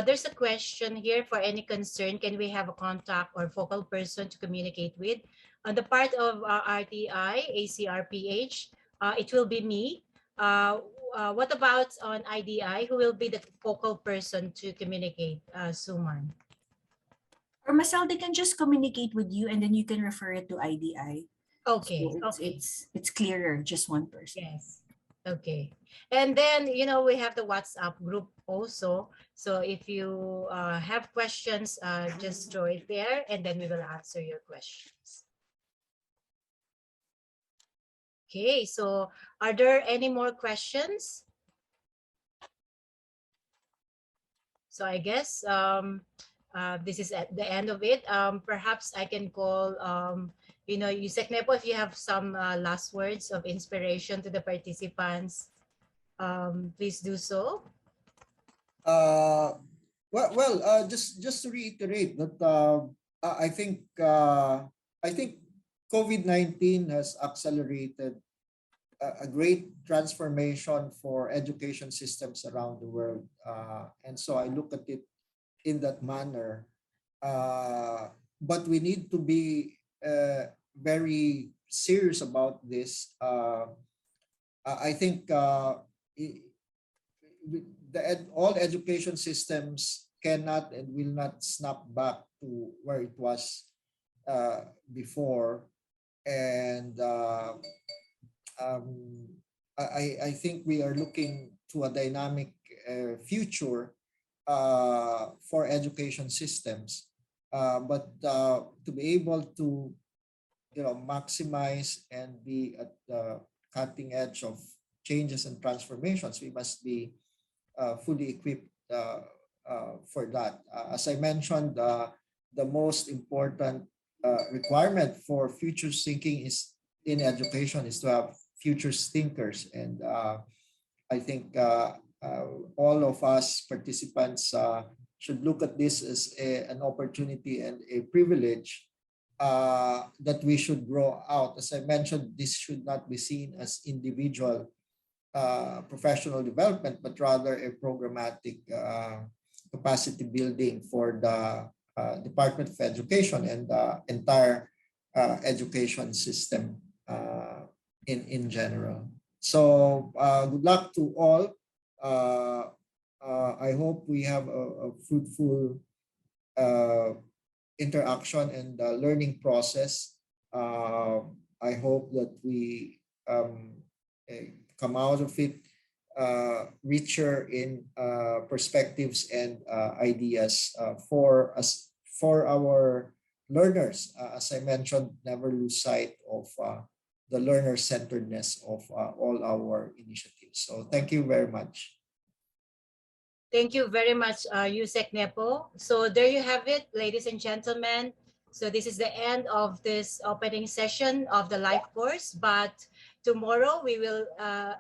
There's a question here. For any concern, can we have a contact or focal person to communicate with? On the part of RTI, ACRPH, it will be me. What about on IDI? Who will be the focal person to communicate, Suman? Or Marcel, they can just communicate with you and then you can refer it to IDI. Okay, So okay. it's clearer, just one person. Yes. Okay. And then, we have the WhatsApp group also. So if you have questions, just throw it there and then we will answer your questions. Okay, so are there any more questions? So I guess this is at the end of it. Perhaps I can call, Yusek Nepo, if you have some last words of inspiration to the participants, please do so. Just to reiterate that I think COVID-19 has accelerated a great transformation for education systems around the world, and so I look at it in that manner. But we need to be very serious about this. I think all education systems cannot and will not snap back to where it was before, and I think we are looking to a dynamic future for education systems, but to be able to maximize and be at the cutting edge of changes and transformations, we must be fully equipped for that. As I mentioned, the most important requirement for future thinking is in education is to have future thinkers, and I think all of us participants should look at this as an opportunity and a privilege that we should grow out. As I mentioned, this should not be seen as individual professional development, but rather a programmatic capacity building for the Department of Education and the entire education system in general. So good luck to all. I hope we have a fruitful interaction and learning process. I hope that we come out of it richer in perspectives and ideas for us, for our learners. As I mentioned, never lose sight of the learner-centeredness of all our initiatives. So thank you very much. Thank you very much, Yusek Nepo. So there you have it, ladies and gentlemen. So this is the end of this opening session of the live course, but tomorrow we will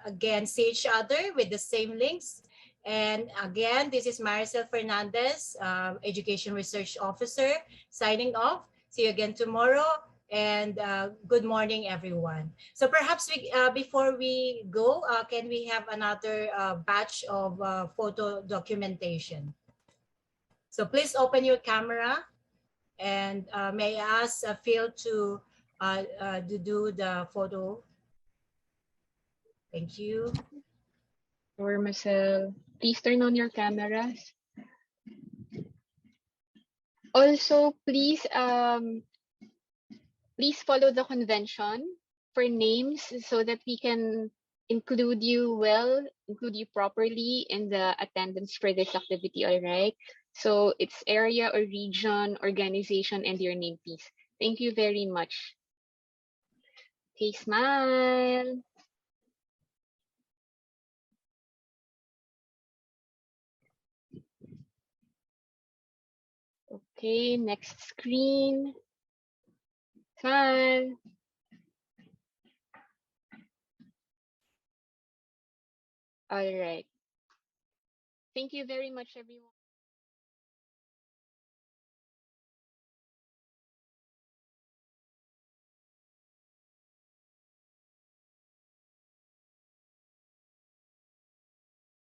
again see each other with the same links. And again, this is Maricel Fernandez, Education Research Officer, signing off. See you again tomorrow. And good morning, everyone. So perhaps before we go, can we have another batch of photo documentation? So please open your camera, and may I ask Phil to do the photo. Thank you. Or Marcel, please turn on your cameras. Also, please follow the convention for names so that we can include you properly in the attendance for this activity, all right? So it's area or region, organization, and your name, please. Thank you very much. Okay, smile. Okay, next screen. Smile. All right. Thank you very much, everyone.